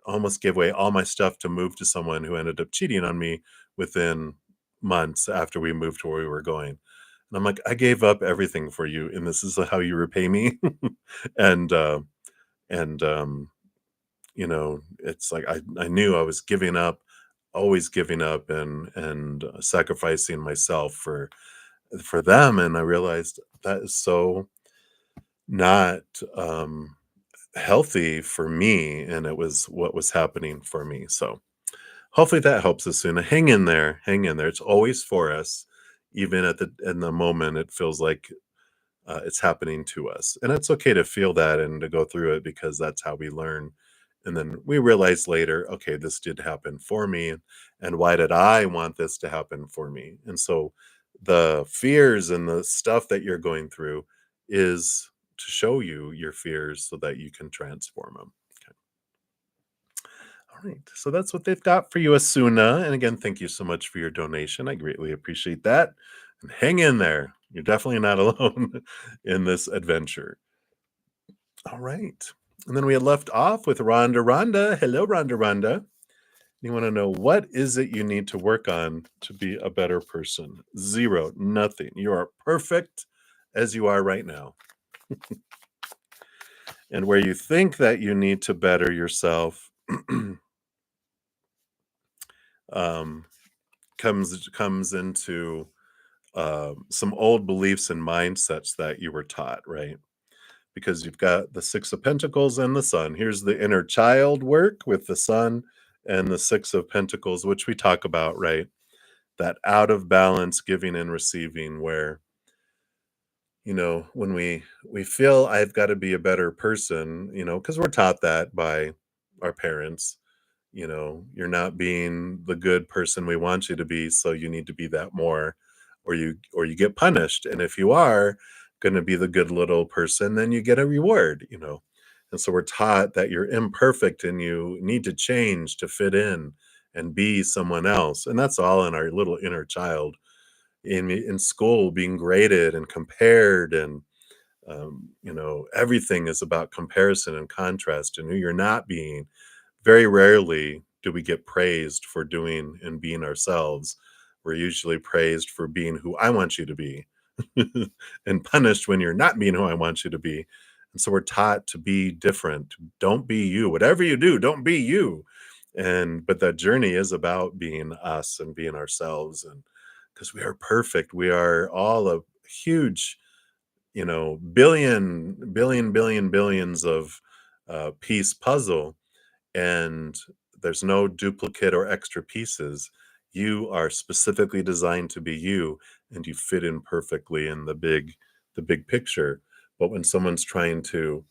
almost gave away all my stuff to move to someone who ended up cheating on me within, months after we moved to where we were going. And I'm like, "I gave up everything for you, and this is how you repay me?" And, and, it's like I knew I was giving up, always giving up and sacrificing myself for them, and I realized that is so not, healthy for me, and it was what was happening for me, so hopefully that helps us soon. Hang in there, hang in there. It's always for us, even at the in the moment, it feels like it's happening to us. And it's okay to feel that and to go through it because that's how we learn. And then we realize later, okay, this did happen for me. And why did I want this to happen for me? And so the fears and the stuff that you're going through is to show you your fears so that you can transform them. Okay. All right. So that's what they've got for you, Asuna. And again, thank you so much for your donation. I greatly appreciate that. And hang in there. You're definitely not alone in this adventure. All right. And then we had left off with Rhonda. Rhonda. Hello, Rhonda. Rhonda. You want to know what is it you need to work on to be a better person? Zero, nothing. You are perfect as you are right now. And where you think that you need to better yourself um, comes into some old beliefs and mindsets that you were taught, right? Because you've got the Six of Pentacles and the Sun. Here's the inner child work with the Sun and the Six of Pentacles, which we talk about, right? That out of balance giving and receiving, where when we feel I've got to be a better person, because we're taught that by our parents. You're not being the good person we want you to be, so you need to be that more, or you get punished. And if you are going to be the good little person, then you get a reward. And so we're taught that you're imperfect and you need to change to fit in and be someone else. And that's all in our little inner child in school, being graded and compared, and everything is about comparison and contrast and who you're not being. Very rarely do we get praised for doing and being ourselves. We're usually praised for being who I want you to be and punished when you're not being who I want you to be. And so we're taught to be different. Don't be you. Whatever you do, don't be you. But that journey is about being us and being ourselves, and because we are perfect. We are all a huge, billions of piece puzzle, and there's no duplicate or extra pieces. You are specifically designed to be you, and you fit in perfectly in the big picture. But when someone's trying to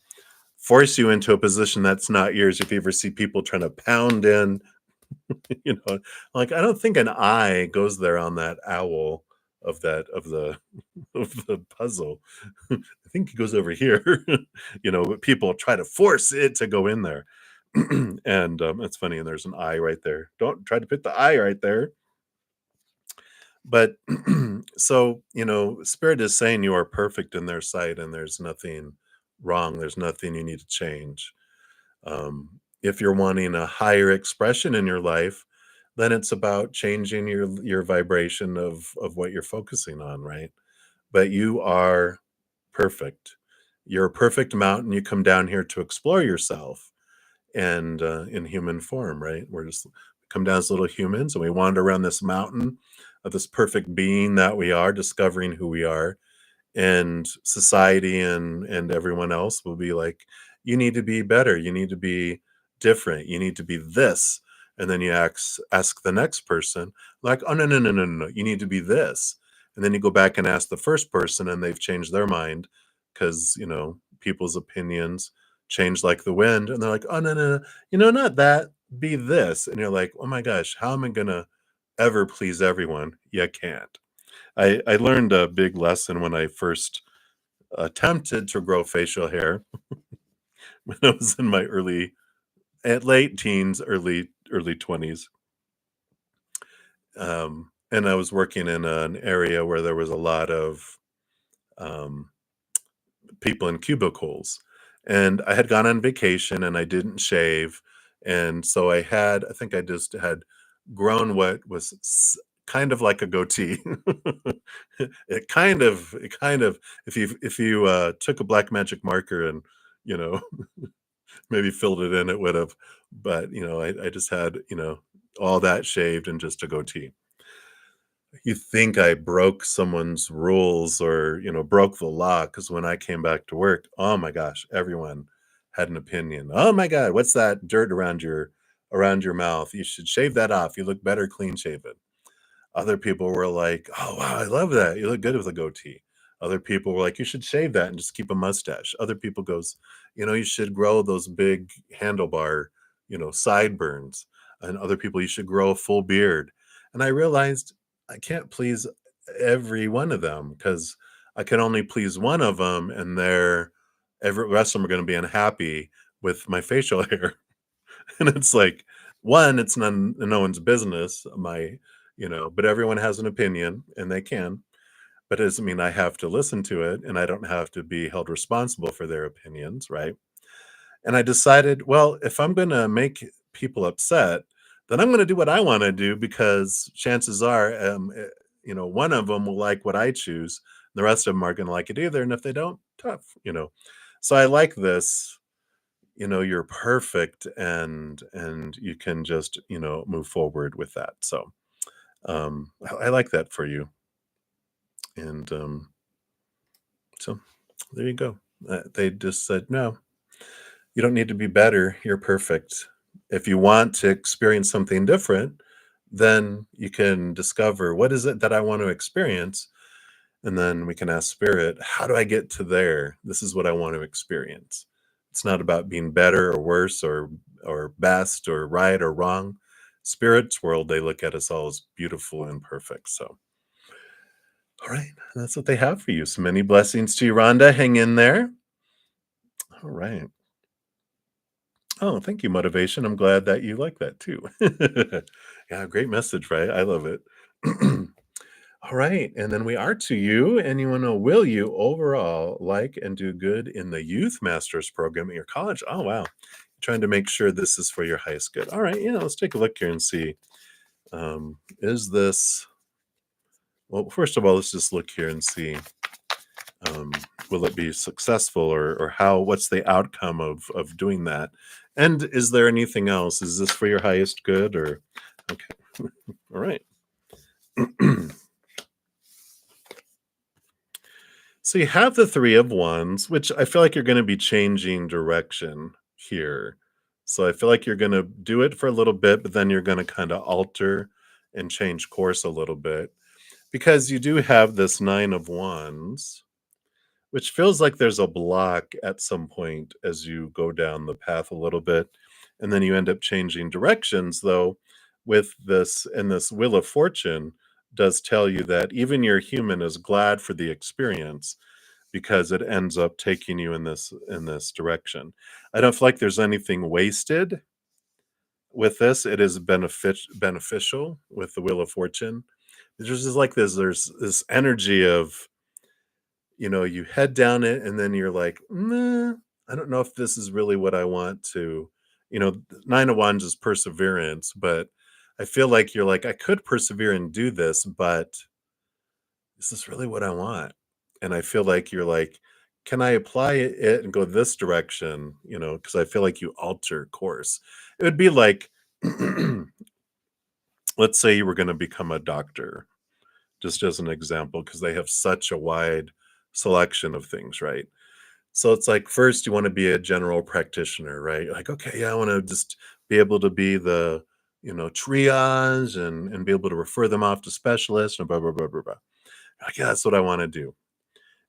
force you into a position that's not yours, if you ever see people trying to pound in, like, I don't think an eye goes there on that owl of the of the puzzle. I think it goes over here. But people try to force it to go in there. And it's funny, and there's an eye right there. Don't try to put the eye right there. But so, Spirit is saying you are perfect in their sight, and there's nothing wrong. There's nothing you need to change. If you're wanting a higher expression in your life, then it's about changing your vibration of what you're focusing on, right? But you are perfect. You're a perfect mountain. You come down here to explore yourself, and in human form, right? We're just come down as little humans, and we wander around this mountain of this perfect being that we are, discovering who we are. And society and everyone else will be like, you need to be better, you need to be different, you need to be this. And then you ask the next person, like, oh, no, no, no, no, no, no, you need to be this. And then you go back and ask the first person, and they've changed their mind, because people's opinions change like the wind, and they're like, oh, no, no, no, not that, be this. And you're like, oh my gosh, how am I gonna ever please everyone? You can't. I learned a big lesson when I first attempted to grow facial hair when I was in my late teens, early 20s. And I was working in an area where there was a lot of um, people in cubicles. And I had gone on vacation and I didn't shave. And so I think I just had grown what was kind of like a goatee. It kind of if you took a black magic marker and, you know, maybe filled it in, it would have. But, I just had, all that shaved and just a goatee. You think I broke someone's rules or, broke the law? Because when I came back to work, oh my gosh, everyone had an opinion. "Oh my god, what's that dirt around your mouth? You should shave that off. You look better clean shaven." Other people were like, "Oh, wow, I love that. You look good with a goatee." Other people were like, "You should shave that and just keep a mustache." Other people goes, "You should grow those big handlebar, sideburns." And other people, "You should grow a full beard." And I realized I can't please every one of them because I can only please one of them, and every rest of them are gonna be unhappy with my facial hair. And it's like, one, it's no one's business, but everyone has an opinion and they can, but it doesn't mean I have to listen to it and I don't have to be held responsible for their opinions, right? And I decided, well, if I'm going to make people upset, then I'm going to do what I want to do because chances are, one of them will like what I choose. The rest of them are going to like it either. And if they don't, tough. So I like this, you're perfect and you can just, move forward with that. So I like that for you. And so there you go. They just said, no, you don't need to be better. You're perfect. If you want to experience something different, then you can discover what is it that I want to experience. And then we can ask spirit, how do I get to there? This is what I want to experience. It's not about being better or worse or best or right or wrong. Spirit's world, they look at us all as beautiful and perfect. So all right, that's what they have for you. So many blessings to you, Rhonda. Hang in there. All right. Oh, thank you, motivation. I'm glad that you like that too. Yeah, great message, right? I love it. All right, and then we are to you, and you want to know, will you overall like and do good in the Youth Masters program at your college? Oh, wow. Trying to make sure this is for your highest good. All right, yeah, let's take a look here and see. Is this, well, first of all, let's just look here and see. um, will it be successful or what's the outcome of doing that, and is there anything else? Is this for your highest good or okay? All right. So you have the three of wands, which I feel like you're going to be changing direction here. So I feel like you're going to do it for a little bit, but then you're going to kind of alter and change course a little bit because you do have this nine of wands, which feels like there's a block at some point as you go down the path a little bit, and then you end up changing directions, though, with this, and this Wheel of Fortune does tell you that even your human is glad for the experience because it ends up taking you in this direction. I don't feel like there's anything wasted with this. It is beneficial with the Wheel of Fortune. There's just like there's this energy of, you head down it and then you're like, "Nah, I don't know if this is really what I want to." Nine of Wands is perseverance, but I feel like you're like, I could persevere and do this, but is this really what I want? And I feel like you're like, can I apply it and go this direction? Because I feel like you alter course. It would be like, let's say you were going to become a doctor, just as an example, because they have such a wide selection of things, right? So it's like first you want to be a general practitioner, right? Like, okay, yeah, I want to just be able to be the, triage and be able to refer them off to specialists and blah blah blah blah blah. Like, yeah, that's what I want to do.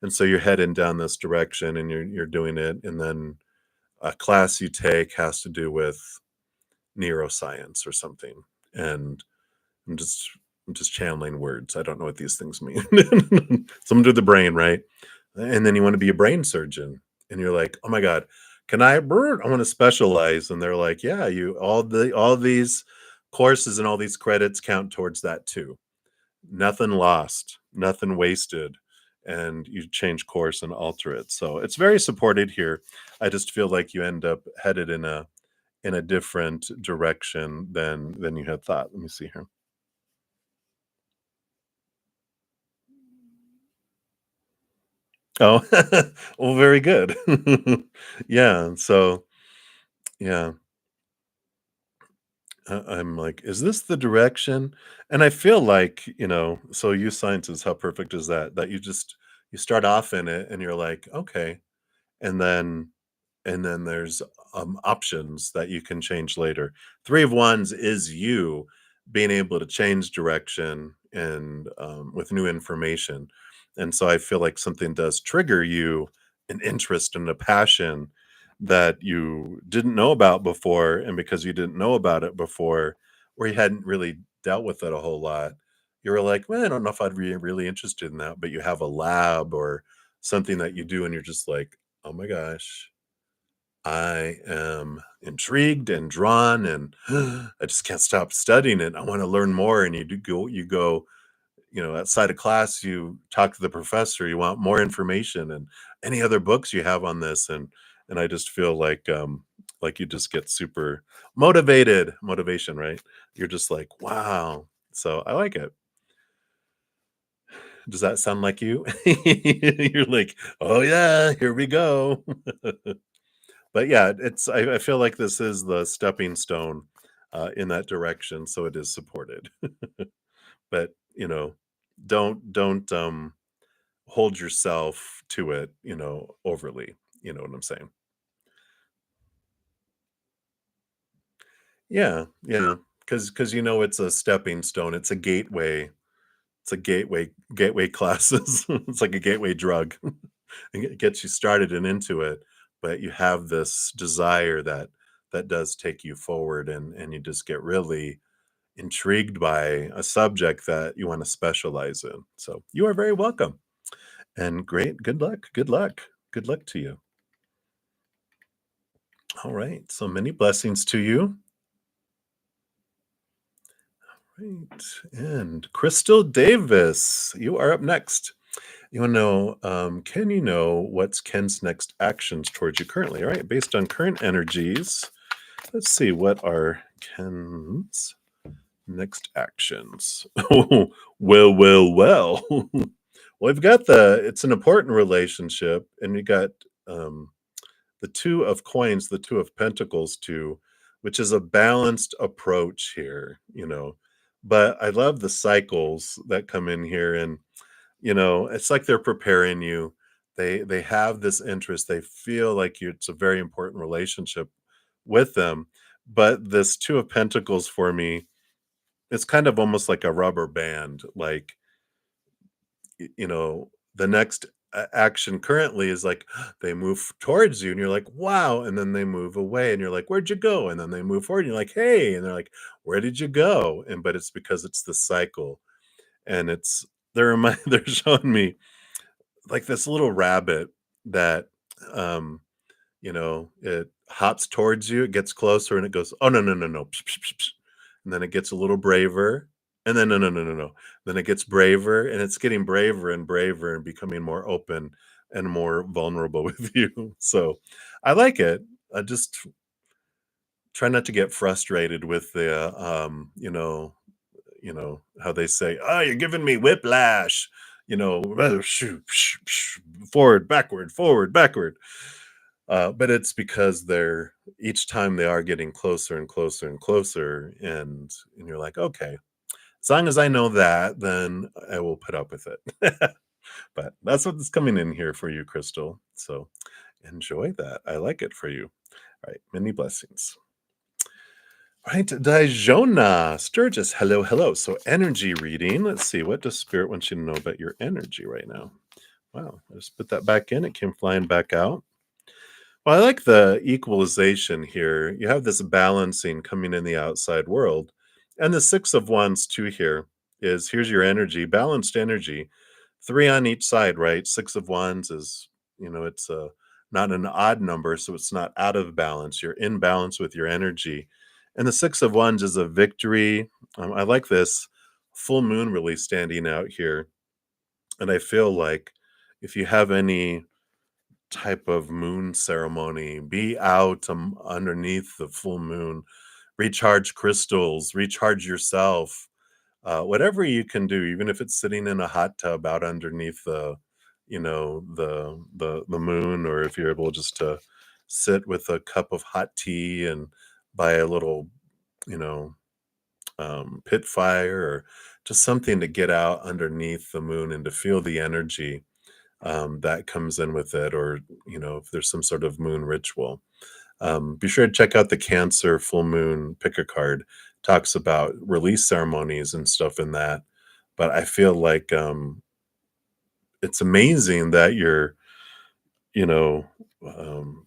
And so you're heading down this direction and you're doing it, and then a class you take has to do with neuroscience or something. And I'm just I'm just channeling words. I don't know what these things mean. Something to the brain, right? And then you want to be a brain surgeon, and you're like, "Oh my god, can I want to specialize?" And they're like, "Yeah, you all these courses and all these credits count towards that too. Nothing lost, nothing wasted." And you change course and alter it. So it's very supported here. I just feel like you end up headed in a different direction than you had thought. Let me see here. Oh, well, very good. Yeah, so yeah, I'm like, "Is this the direction?" And I feel like, so youth sciences, how perfect is that? That you start off in it and you're like, "Okay," and then there's, options that you can change later. 3 of Wands is you being able to change direction and, with new information, and so I feel like something does trigger you an interest and a passion that you didn't know about before, and because you didn't know about it before, or you hadn't really dealt with it a whole lot, you were like, "Well, I don't know if I'd be really interested in that," but you have a lab or something that you do and you're just like, "Oh my gosh, I am intrigued and drawn, and I just can't stop studying it. I want to learn more." And you go, outside of class, you talk to the professor, you want more information and any other books you have on this. And I just feel like you just get super motivation, right? You're just like, wow. So I like it. Does that sound like you? You're like, oh yeah, here we go. But yeah, I feel like this is the stepping stone, in that direction, so it is supported. But, don't hold yourself to it, overly, you know what I'm saying? Yeah, yeah, because it's a stepping stone, it's a gateway classes. It's like a gateway drug. It gets you started and into it, but you have this desire that does take you forward, and you just get really intrigued by a subject that you want to specialize in. So you are very welcome and great. Good luck. Good luck. Good luck to you. All right. So many blessings to you. Right. And Crystal Davis, you are up next. You want to know, can you know what's Ken's next actions towards you currently? All right. Based on current energies, let's see what are Ken's next actions. Oh, well. Well, we've got it's an important relationship, and we got um, the Two of Coins, the Two of Pentacles, too, which is a balanced approach here, But I love the cycles that come in here, and it's like they're preparing you. They have this interest. They feel like it's a very important relationship with them. But this Two of Pentacles for me, it's kind of almost like a rubber band, like the next action currently is like they move towards you and you're like, wow. And then they move away and you're like, where'd you go? And then they move forward and you're like, hey. And they're like, where did you go? But it's because it's the cycle. And they're showing me like this little rabbit that, um, it hops towards you, it gets closer and it goes, "Oh, no, no, no, no." Psh, psh, psh, psh. And then it gets a little braver, and then, "No, no, no, no, no." Then it gets braver, and it's getting braver and braver and becoming more open and more vulnerable with you. So, I like it. I just try not to get frustrated with how they say, "Oh, you're giving me whiplash," "Shoo, psh, psh, forward, backward." But it's because each time they are getting closer and closer and closer, and you're like, okay, as long as I know that, then I will put up with it. But that's what's coming in here for you, Crystal. So enjoy that. I like it for you. All right, many blessings. All right, Dajona Sturgis. Hello, hello. So energy reading. Let's see. What does Spirit want you to know about your energy right now? Wow, I just put that back in. It came flying back out. Well, I like the equalization here. You have this balancing coming in the outside world. And the Six of Wands, too, here's your energy, balanced energy, three on each side, right? Six of Wands is, it's not an odd number, so it's not out of balance. You're in balance with your energy. And the Six of Wands is a victory. I like this full moon really standing out here. And I feel like if you have any type of moon ceremony, be out underneath the full moon, recharge crystals, recharge yourself, whatever you can do, even if it's sitting in a hot tub out underneath the moon, or if you're able just to sit with a cup of hot tea and by a little, you know, pit fire, or just something to get out underneath the moon and to feel the energy that comes in with it, or if there's some sort of moon ritual. Be sure to check out the Cancer full moon pick a card. Talks about release ceremonies and stuff in that. But I feel like it's amazing that you know,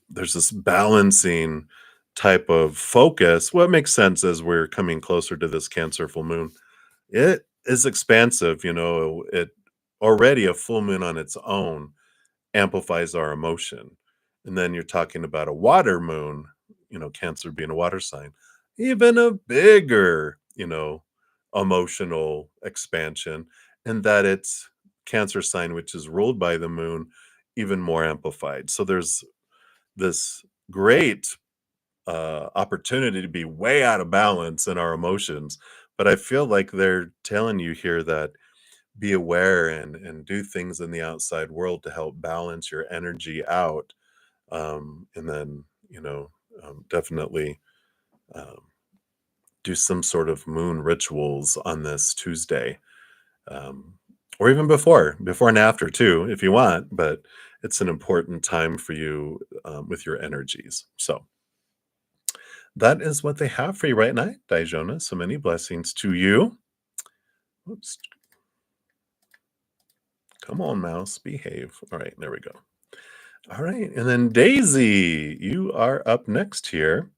there's this balancing type of focus. Well, it makes sense as we're coming closer to this Cancer full moon. It is expansive, it already a full moon on its own amplifies our emotion. And then you're talking about a water moon, Cancer being a water sign, even a bigger, emotional expansion, and that it's Cancer sign, which is ruled by the moon, even more amplified. So there's this great opportunity to be way out of balance in our emotions. But I feel like they're telling you here that be aware and do things in the outside world to help balance your energy out. And then, definitely um, do some sort of moon rituals on this Tuesday, um, or even before and after too, if you want. But it's an important time for you with your energies. So that is what they have for you right now, Daijonah. So many blessings to you. Oops. Come on, mouse, behave. All right, there we go. All right, and then Daisy, you are up next here.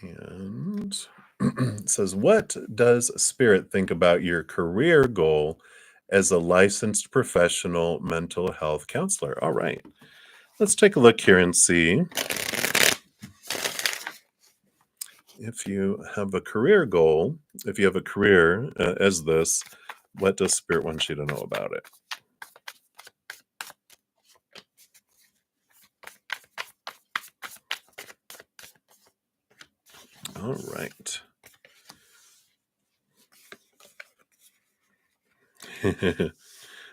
And it says, what does Spirit think about your career goal as a licensed professional mental health counselor? All right, let's take a look here and see if you have a career goal. If you have a career as this, what does Spirit want you to know about it? All right.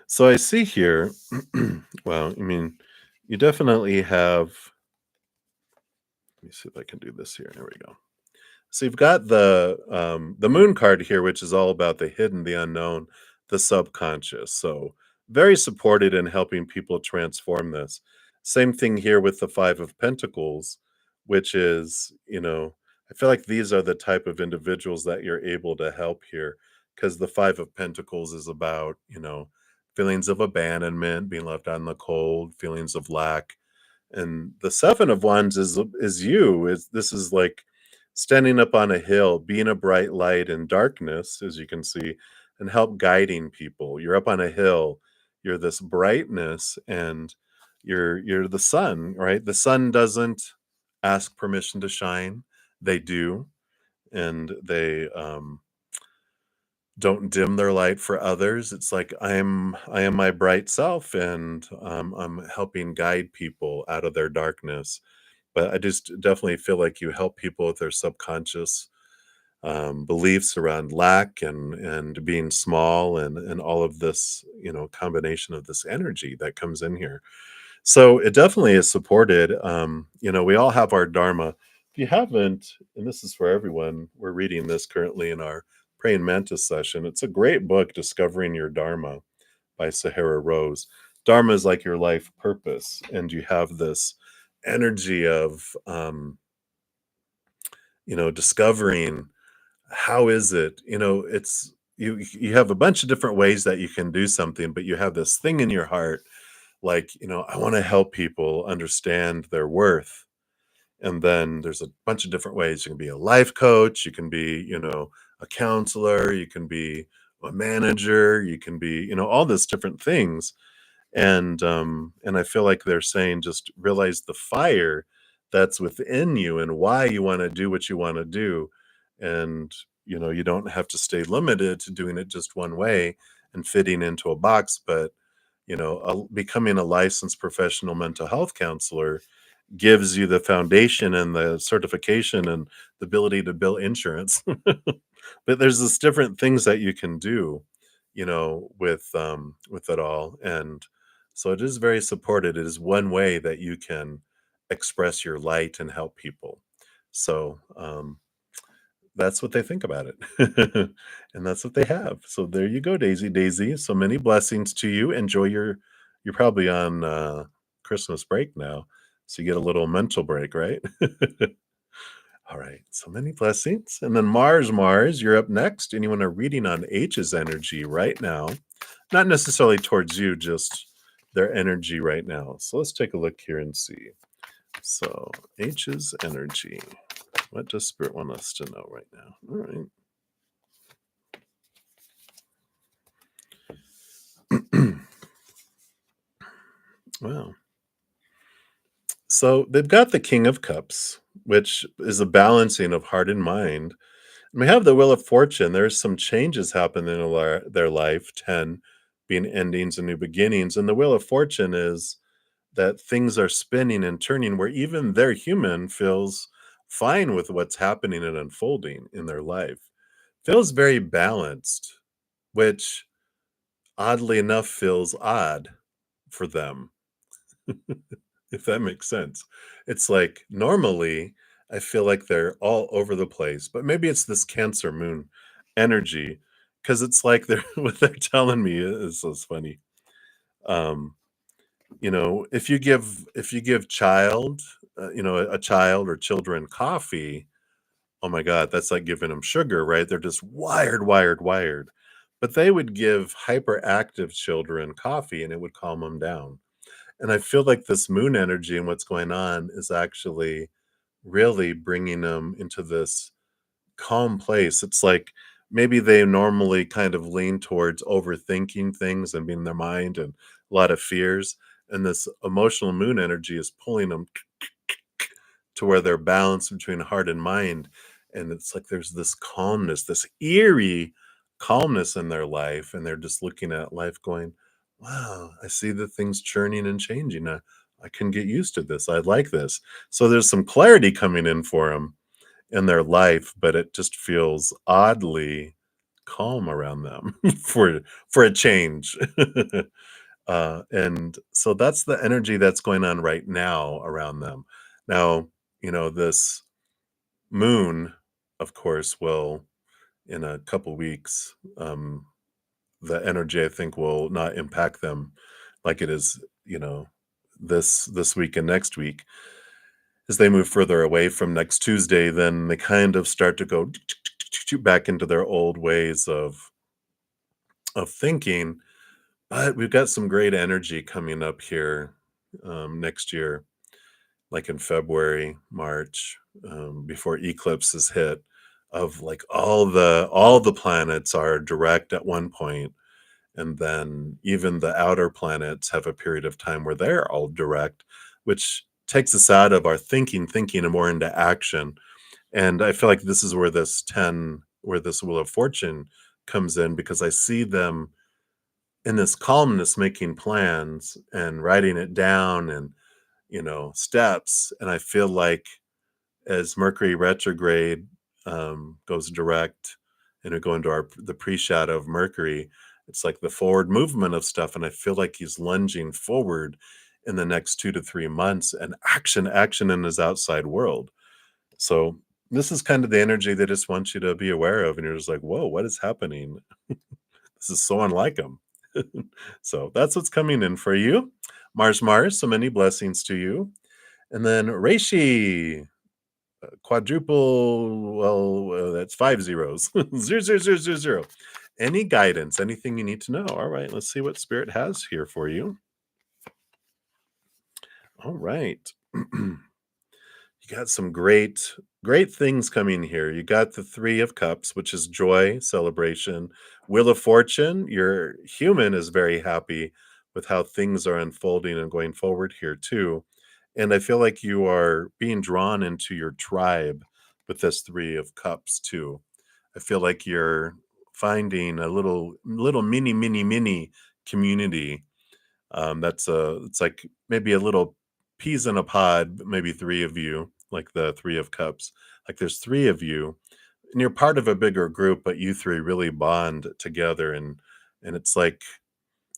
So I see here, well, I mean, you definitely have, let me see if I can do this here. There we go. So you've got the moon card here, which is all about the hidden, the unknown, the subconscious. So very supported in helping people transform this. Same thing here with the Five of Pentacles, which is, I feel like these are the type of individuals that you're able to help here, because the Five of Pentacles is about, feelings of abandonment, being left out in the cold, feelings of lack. And the Seven of Wands is you. Is this is like standing up on a hill, being a bright light in darkness, as you can see, and help guiding people. You're up on a hill, you're this brightness, and you're the sun, right? The sun doesn't ask permission to shine. They do, and they don't dim their light for others. It's like I am my bright self, and I'm helping guide people out of their darkness. But I just definitely feel like you help people with their subconscious beliefs around lack and being small, and all of this, combination of this energy that comes in here. So it definitely is supported. We all have our dharma. If you haven't, and this is for everyone, we're reading this currently in our praying mantis session. It's a great book, Discovering Your Dharma by Sahara Rose. Dharma is like your life purpose, and you have this energy of discovering how is it, it's you have a bunch of different ways that you can do something, but you have this thing in your heart, like, I want to help people understand their worth. And then there's a bunch of different ways. You can be a life coach, you can be, a counselor, you can be a manager, you can be, all these different things. And I feel like they're saying, just realize the fire that's within you and why you want to do what you want to do. And you don't have to stay limited to doing it just one way and fitting into a box. But becoming a licensed professional mental health counselor gives you the foundation and the certification and the ability to bill insurance. But there's this different things that you can do. with it all. And so it is very supported. It is one way that you can express your light and help people. So that's what they think about it. And that's what they have. So there you go, Daisy Daisy. So many blessings to you. Enjoy you're probably on Christmas break now. So you get a little mental break, right? All right. So many blessings. And then Mars, you're up next. And you want a reading on H's energy right now. Not necessarily towards you, just their energy right now. So let's take a look here and see. So H's energy. What does Spirit want us to know right now? All right. Wow. So they've got the King of Cups, which is a balancing of heart and mind. And we have the Wheel of Fortune. There's some changes happening in their life, 10 being endings and new beginnings. And the Wheel of Fortune is that things are spinning and turning where even their human feels fine with what's happening and unfolding in their life. Feels very balanced, which oddly enough feels odd for them, if that makes sense. It's like normally I feel like they're all over the place, but maybe it's this Cancer moon energy because it's like they're what they're telling me is so funny. Um, if you give a child or children coffee, oh my god, that's like giving them sugar, right? They're just wired, wired, wired. But they would give hyperactive children coffee and it would calm them down. And I feel like this moon energy and what's going on is actually really bringing them into this calm place. It's like maybe they normally kind of lean towards overthinking things and being in their mind and a lot of fears. And this emotional moon energy is pulling them to where they're balanced between heart and mind. And it's like there's this calmness, this eerie calmness in their life. And they're just looking at life going, wow, I see the things churning and changing. I can get used to this. I like this. So there's some clarity coming in for them in their life, but it just feels oddly calm around them for a change. And so that's the energy that's going on right now around them. Now, this moon, of course, will in a couple weeks, the energy I think will not impact them like it is, this week and next week. As they move further away from next Tuesday, then they kind of start to go back into their old ways of thinking. But we've got some great energy coming up here next year, like in February, March, before eclipses hit. Of like all the planets are direct at one point, and then even the outer planets have a period of time where they're all direct, which takes us out of our thinking and more into action. And I feel like this is where this Wheel of Fortune comes in because I see them in this calmness making plans and writing it down and, steps. And I feel like as Mercury retrograde goes direct and we go into the pre-shadow of Mercury, it's like the forward movement of stuff. And I feel like he's lunging forward in the next 2 to 3 months and action in his outside world. So this is kind of the energy they just want you to be aware of. And you're just like, whoa, what is happening? This is so unlike him. So that's what's coming in for you. Mars, so many blessings to you. And then Reishi, quadruple, well, that's 5 zeros. 00000. Any guidance, anything you need to know. All right, let's see what Spirit has here for you. All right. You got some great things coming here. You got the 3 of Cups, which is joy, celebration. Wheel of Fortune, your human is very happy with how things are unfolding and going forward here too. And I feel like you are being drawn into your tribe with this 3 of Cups too. I feel like you're finding a little mini community. It's like maybe a little peas in a pod, but maybe 3 of you, like the 3 of Cups. Like there's 3 of you, and you're part of a bigger group, but you 3 really bond together, and and it's like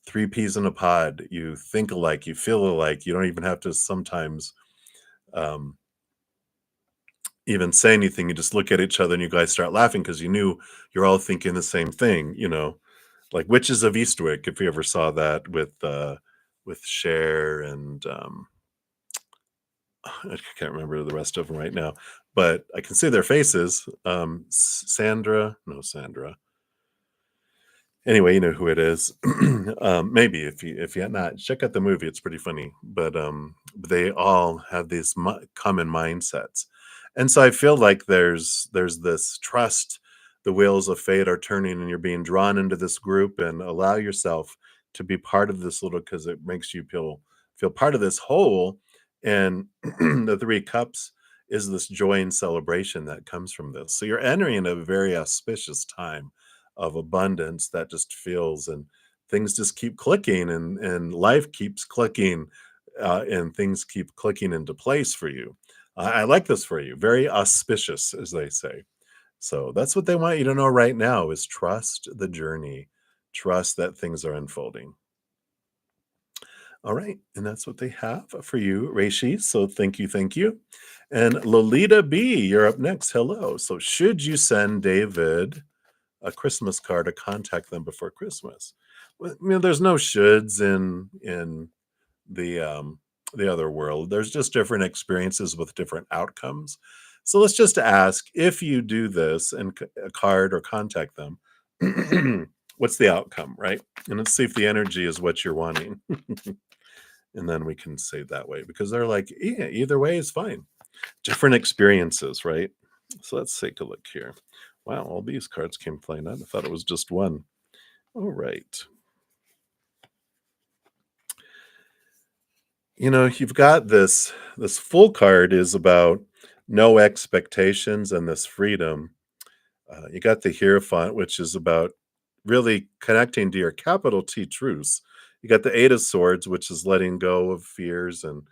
three peas in a pod. You think alike, you feel alike. You don't even have to sometimes um, even say anything. You just look at each other and you guys start laughing because you knew you're all thinking the same thing. Like Witches of Eastwick. If you ever saw that with Cher and I can't remember the rest of them right now, but I can see their faces. Sandra, no Sandra. Anyway, you know who it is. Maybe if you had not, check out the movie. It's pretty funny. But they all have these common mindsets, and so I feel like there's this trust. The wheels of fate are turning, and you're being drawn into this group, and allow yourself to be part of this little because it makes you feel part of this whole. And the three cups is this joy and celebration that comes from this. So you're entering a very auspicious time of abundance that just feels, and things just keep clicking, and life keeps clicking, and things keep clicking into place for you. I like this for you. Very auspicious, as they say. So that's what they want you to know right now is trust the journey. Trust that things are unfolding. All right. And that's what they have for you, Reishi. So thank you. Thank you. And Lolita B, you're up next. Hello. So should you send David a Christmas card to contact them before Christmas? Well, there's no shoulds in the the other world. There's just different experiences with different outcomes. So let's just ask if you do this and a card or contact them, what's the outcome, right? And let's see if the energy is what you're wanting. And then we can say that way because they're like, yeah, either way is fine. Different experiences, right? So let's take a look here. Wow, all these cards came flying out. I thought it was just one. All right. You've got this full card is about no expectations and this freedom. You got the Hierophant, which is about really connecting to your capital T truths. You got the Eight of Swords, which is letting go of fears and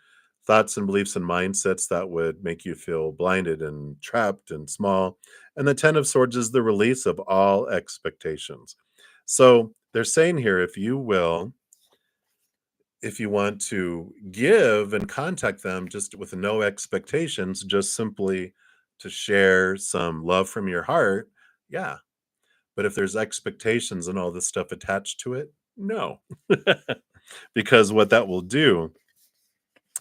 thoughts and beliefs and mindsets that would make you feel blinded and trapped and small. And the Ten of Swords is the release of all expectations. So they're saying here, if you want to give and contact them just with no expectations, just simply to share some love from your heart, yeah. But if there's expectations and all this stuff attached to it, no. Because what that will do,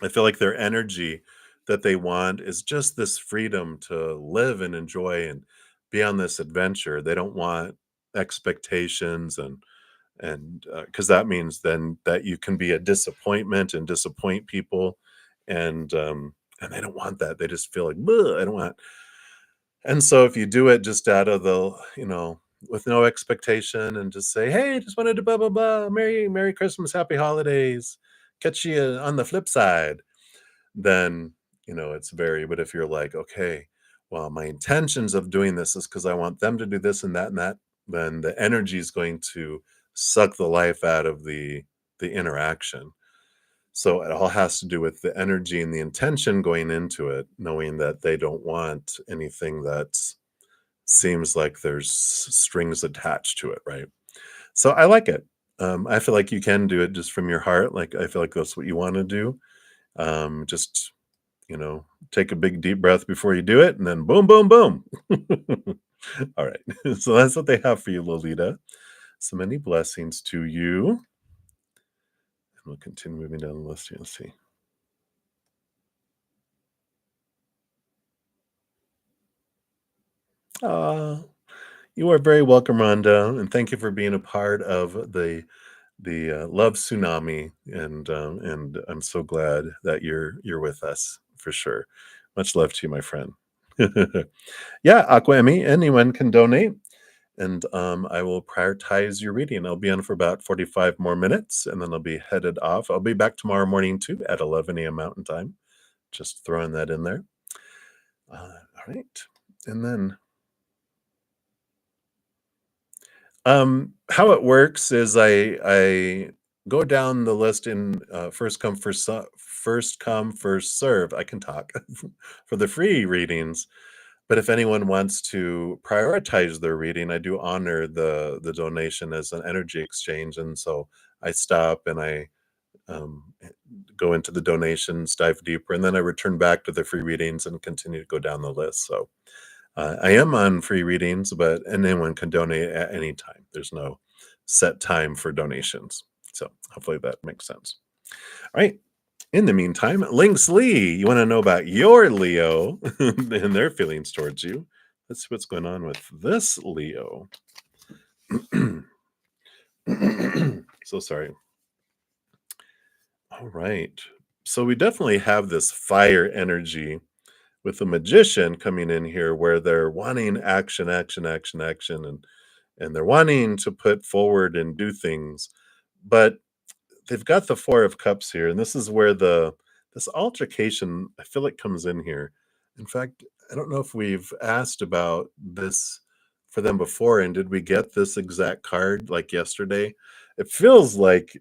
I feel like their energy that they want is just this freedom to live and enjoy and be on this adventure. They don't want expectations and because that means then that you can be a disappointment and disappoint people, and they don't want that. They just feel like, "Bleh, I don't want." And so if you do it just out of with no expectation and just say, "Hey, just wanted to blah blah blah, Merry Christmas, Happy Holidays, catch you on the flip side," then it's very. But if you're like, okay, well, my intentions of doing this is because I want them to do this and that, then the energy is going to suck the life out of the interaction. So it all has to do with the energy and the intention going into it, knowing that they don't want anything that seems like there's strings attached to it, right? So I like it. I feel like you can do it just from your heart. Like I feel like that's what you want to do. Just take a big deep breath before you do it, and then boom, boom, boom. All right. So that's what they have for you, Lolita. So many blessings to you. And we'll continue moving down the list here. Let's see. You are very welcome, Rhonda, and thank you for being a part of the Love Tsunami. And I'm so glad that you're with us for sure. Much love to you, my friend. Yeah, Aquemi, anyone can donate. And I will prioritize your reading. I'll be on for about 45 more minutes, and then I'll be headed off. I'll be back tomorrow morning too at 11 a.m. Mountain Time. Just throwing that in there. All right. And then how it works is I go down the list in first come, first serve. I can talk for the free readings. But if anyone wants to prioritize their reading, I do honor the donation as an energy exchange, and so I stop and I, go into the donations, dive deeper, and then I return back to the free readings and continue to go down the list. So I am on free readings, but anyone can donate at any time. There's no set time for donations. So hopefully that makes sense. All right. In the meantime, Lynx Lee, you want to know about your Leo and their feelings towards you? Let's see what's going on with this Leo. So sorry. All right. So we definitely have this fire energy with the magician coming in here where they're wanting action, action, action, action, and they're wanting to put forward and do things, but they've got the 4 of Cups here, and this is where the this altercation, I feel like, comes in here. In fact, I don't know if we've asked about this for them before, and did we get this exact card, like, yesterday? It feels like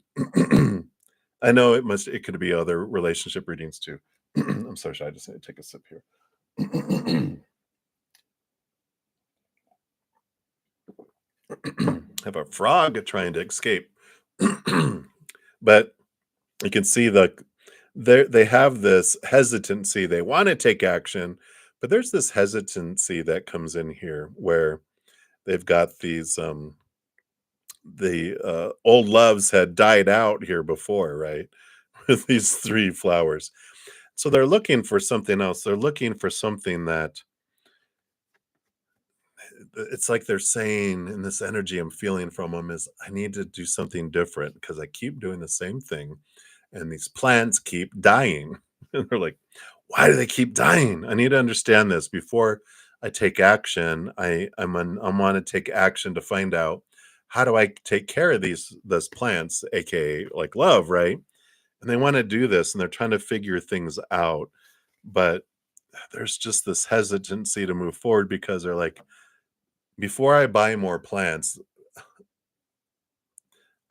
I know it could be other relationship readings too. I'm so shy to say take a sip here. Have a frog trying to escape. But you can see they have this hesitancy. They want to take action, but there's this hesitancy that comes in here where they've got these the old loves had died out here before, right? With these 3 flowers. So they're looking for something else. They're looking for something that it's like they're saying, in this energy I'm feeling from them is I need to do something different because I keep doing the same thing and these plants keep dying. And they're like, why do they keep dying? I need to understand this before I take action. I want to take action to find out how do I take care of these plants, aka like love, right? And they want to do this and they're trying to figure things out, but there's just this hesitancy to move forward because they're like, before I buy more plants,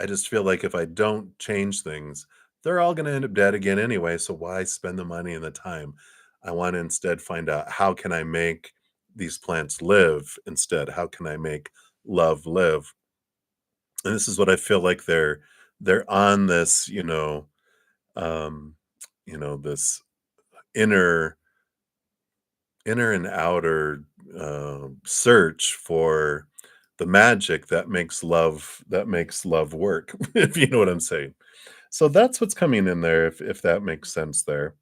I just feel like if I don't change things, they're all gonna end up dead again anyway, so why spend the money and the time? I wanna instead find out how can I make these plants live instead? How can I make love live? And this is what I feel like they're on this, um, this inner and outer search for the magic that makes love work, if you know what I'm saying. So that's what's coming in there, if that makes sense there.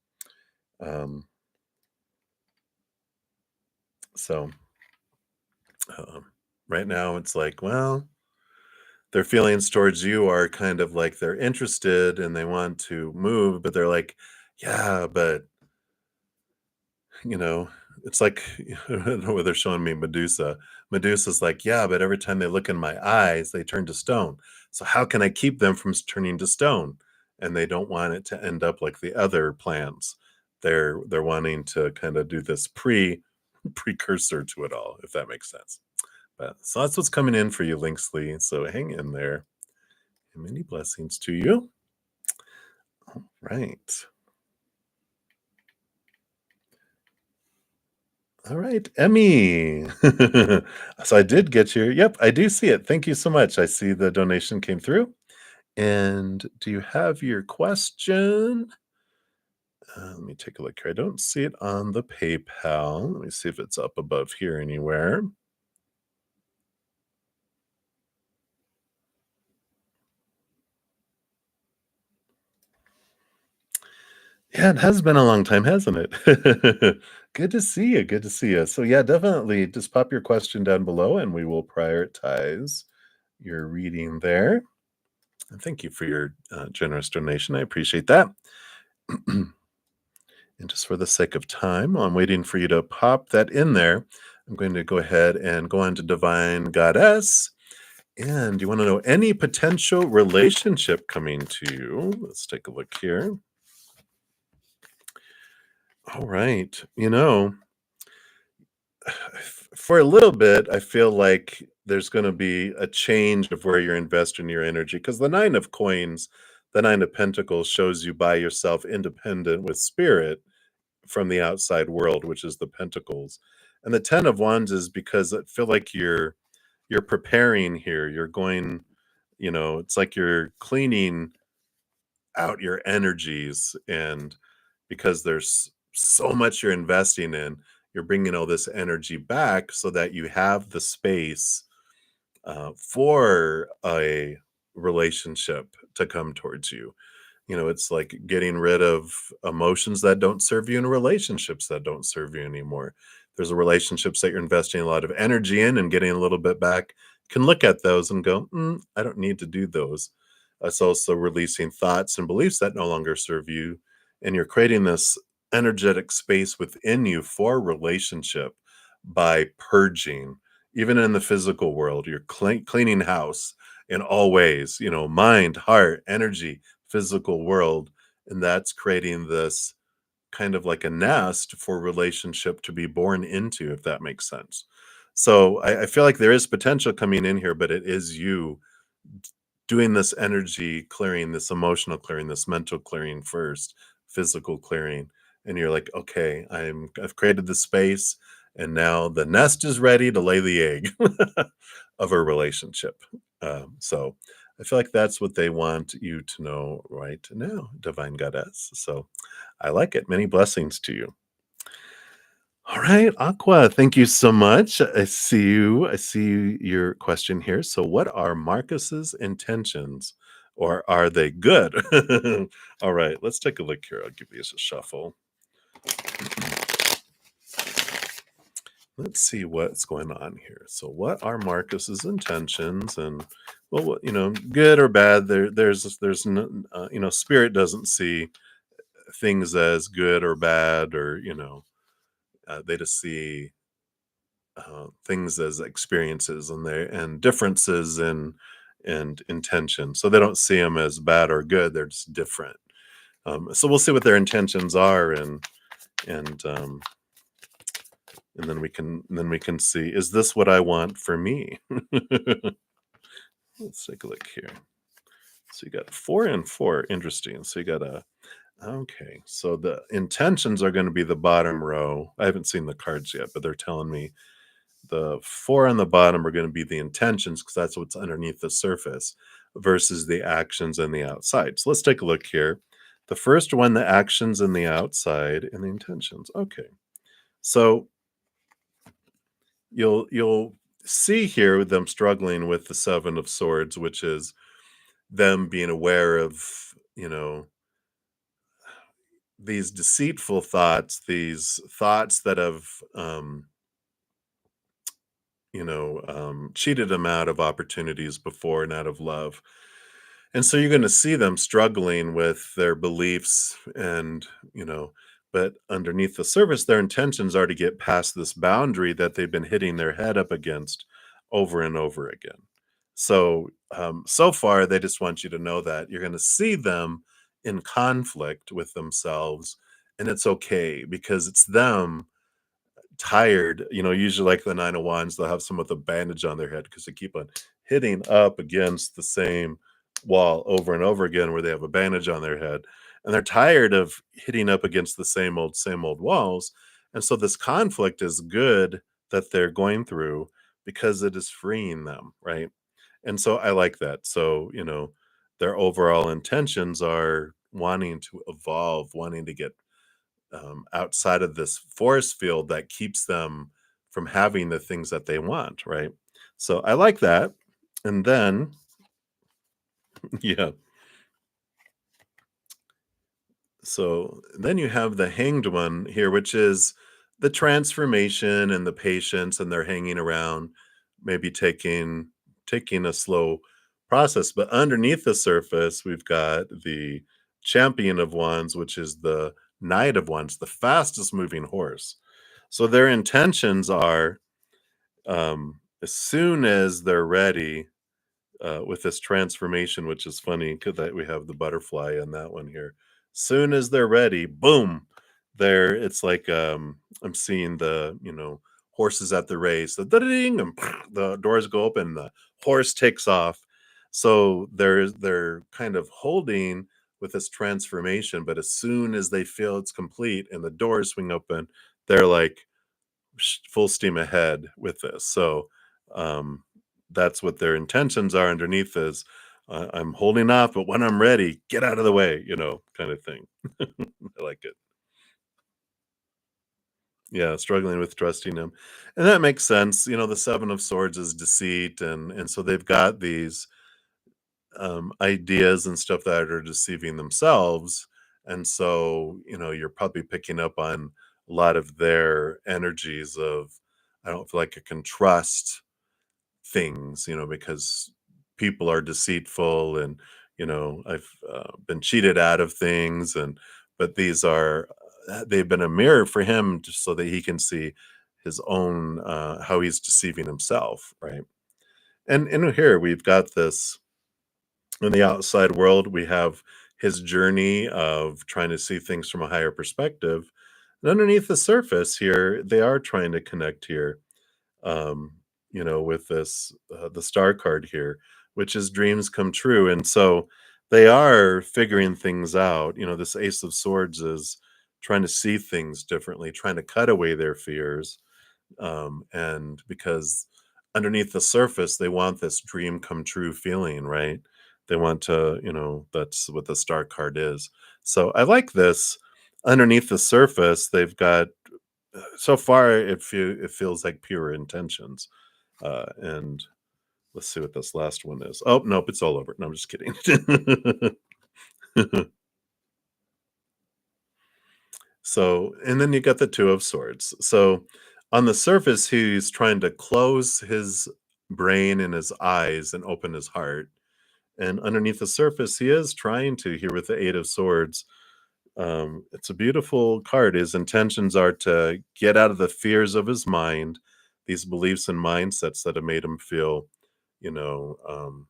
Um, so um, right now it's like, well, their feelings towards you are kind of like they're interested and they want to move, but they're like, yeah, but You know, it's like I don't know where they're showing me Medusa. Medusa's like, "Yeah, but every time they look in my eyes, they turn to stone. So how can I keep them from turning to stone?" And they don't want it to end up like the other plans. They're wanting to kinda do this precursor to it all, if that makes sense. But so that's what's coming in for you, Linksley. So hang in there. And many blessings to you. Right. All right, Emmy. So I did get your yep, I do see it. Thank you so much. I see the donation came through. And do you have your question? Let me take a look here. I don't see it on the PayPal. Let me see if it's up above here anywhere. Yeah, it has been a long time, hasn't it? Good to see you. Good to see you. So yeah, definitely just pop your question down below and we will prioritize your reading there. And thank you for your generous donation. I appreciate that. And just for the sake of time, while I'm waiting for you to pop that in there, I'm going to go ahead and go on to Divine Goddess. And you want to know any potential relationship coming to you? Let's take a look here. All right. For a little bit, I feel like there's going to be a change of where you're investing your energy because the 9 of Pentacles shows you by yourself independent with spirit from the outside world, which is the pentacles. And the 10 of wands is because I feel like you're preparing here. You're going, it's like you're cleaning out your energies, and because there's so much you're investing in, you're bringing all this energy back so that you have the space for a relationship to come towards you. It's like getting rid of emotions that don't serve you and relationships that don't serve you anymore. There's relationships that you're investing a lot of energy in and getting a little bit back. Can look at those and go, I don't need to do those. It's also releasing thoughts and beliefs that no longer serve you. And you're creating this energetic space within you for relationship by purging. Even in the physical world, you're cleaning house in all ways, mind, heart, energy, physical world, and that's creating this kind of like a nest for relationship to be born into, if that makes sense. So I feel like there is potential coming in here, but it is you doing this energy clearing, this emotional clearing, this mental clearing first, physical clearing. And you're like, okay, I've created the space, and now the nest is ready to lay the egg of a relationship. So I feel like that's what they want you to know right now, Divine Goddess. So I like it. Many blessings to you. All right, Aqua, thank you so much. I see your question here. So what are Marcus's intentions, or are they good? All right, let's take a look here. I'll give these a shuffle. Let's see what's going on here. So what are Marcus's intentions, and well, good or bad, there's no, spirit doesn't see things as good or bad, or they just see things as experiences, and differences in and intention. So they don't see them as bad or good. They're just different. So we'll see what their intentions are, and um, and then we can see, is this what I want for me? Let's take a look here. So you got 4 and 4. Interesting. So you got a okay. So the intentions are going to be the bottom row. I haven't seen the cards yet, but they're telling me the 4 on the bottom are going to be the intentions, because that's what's underneath the surface, versus the actions and the outside. So let's take a look here. The first one, the actions and the outside, and the intentions. Okay. So you'll see here with them struggling with the 7 of swords, which is them being aware of, you know, these deceitful thoughts, these thoughts that have, cheated them out of opportunities before and out of love. And so you're going to see them struggling with their beliefs, and, but underneath the surface, their intentions are to get past this boundary that they've been hitting their head up against over and over again. So, so far, they just want you to know that you're going to see them in conflict with themselves, and it's okay, because it's them tired. Usually, like the 9 of wands, they'll have someone with a bandage on their head because they keep on hitting up against the same wall over and over again, where they have a bandage on their head, and they're tired of hitting up against the same old walls. And so this conflict is good that they're going through, because it is freeing them, right? And so I like that. So, their overall intentions are wanting to evolve, wanting to get outside of this force field that keeps them from having the things that they want, right? So I like that. And then, yeah. So then you have the hanged one here, which is the transformation and the patience, and they're hanging around, maybe taking a slow process. But underneath the surface, we've got the champion of wands, which is the knight of wands, the fastest moving horse. So their intentions are, as soon as they're ready, with this transformation, which is funny because that we have the butterfly in that one here. Soon as they're ready, boom, there. It's like, I'm seeing the, horses at the race, the ding, and the doors go open, the horse takes off. So they're kind of holding with this transformation, but as soon as they feel it's complete and the doors swing open, they're like full steam ahead with this. So um, that's what their intentions are underneath is I'm holding off, but when I'm ready, get out of the way, kind of thing. I like it. Yeah, struggling with trusting him. And that makes sense. The 7 of Swords is deceit, and so they've got these ideas and stuff that are deceiving themselves. And so, you're probably picking up on a lot of their energies of, I don't feel like I can trust things, because people are deceitful and, I've been cheated out of things. But these are, they've been a mirror for him just so that he can see his own, how he's deceiving himself. Right. And here we've got this in the outside world, we have his journey of trying to see things from a higher perspective. And underneath the surface here, they are trying to connect here, um, with this, the star card here, which is dreams come true. And so they are figuring things out. This Ace of Swords is trying to see things differently, trying to cut away their fears, and because underneath the surface they want this dream come true feeling, right? They want to, that's what the star card is. So I like this. Underneath the surface they've got, so far it feels like pure intentions, and let's see what this last one is. Oh nope, it's all over. No, I'm just kidding. So, and then you got the Two of Swords. So, on the surface, he's trying to close his brain and his eyes and open his heart. And underneath the surface, he is trying to, here with the Eight of Swords. It's a beautiful card. His intentions are to get out of the fears of his mind, these beliefs and mindsets that have made him feel, you know, um,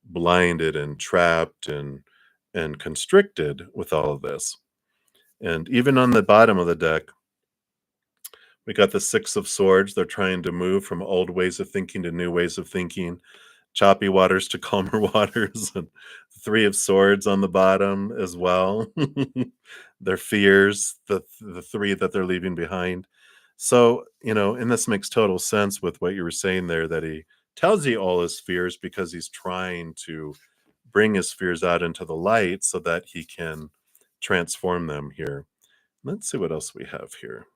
blinded and trapped and constricted with all of this. And even on the bottom of the deck, we got the Six of Swords. They're trying to move from old ways of thinking to new ways of thinking, choppy waters to calmer waters, and Three of Swords on the bottom as well. Their fears, the three that they're leaving behind. So, and this makes total sense with what you were saying there, that he tells you all his fears because he's trying to bring his fears out into the light so that he can transform them here. Let's see what else we have here.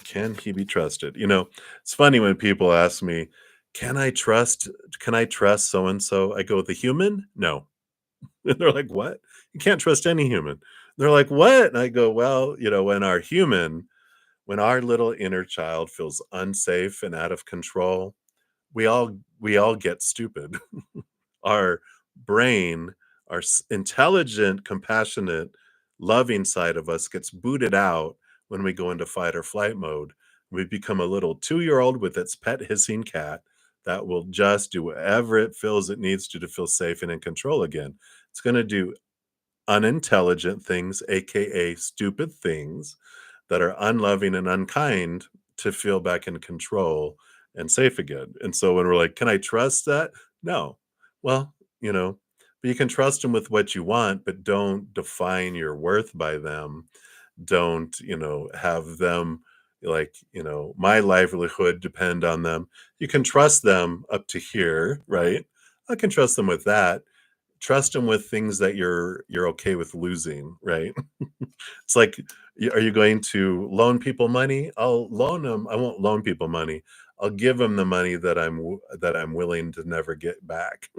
Can he be trusted? It's funny when people ask me, "Can I trust so and so?" I go, "The human? No." And they're like, "What? You can't trust any human." They're like, "What?" And I go, "Well, when our little inner child feels unsafe and out of control, we all get stupid. Our brain, our intelligent, compassionate, loving side of us gets booted out when we go into fight or flight mode. We become a little 2-year-old with its pet hissing cat that will just do whatever it feels it needs to feel safe and in control again. It's going to do unintelligent things, aka stupid things that are unloving and unkind, to feel back in control and safe again. And so when we're like, "Can I trust that?" No. Well, but you can trust them with what you want, but don't define your worth by them. Don't, have them like, my livelihood depend on them. You can trust them up to here, right? I can trust them with that. Trust them with things that you're okay with losing, right? It's like, are you going to loan people money? I'll loan them. I won't loan people money. I'll give them the money that I'm willing to never get back.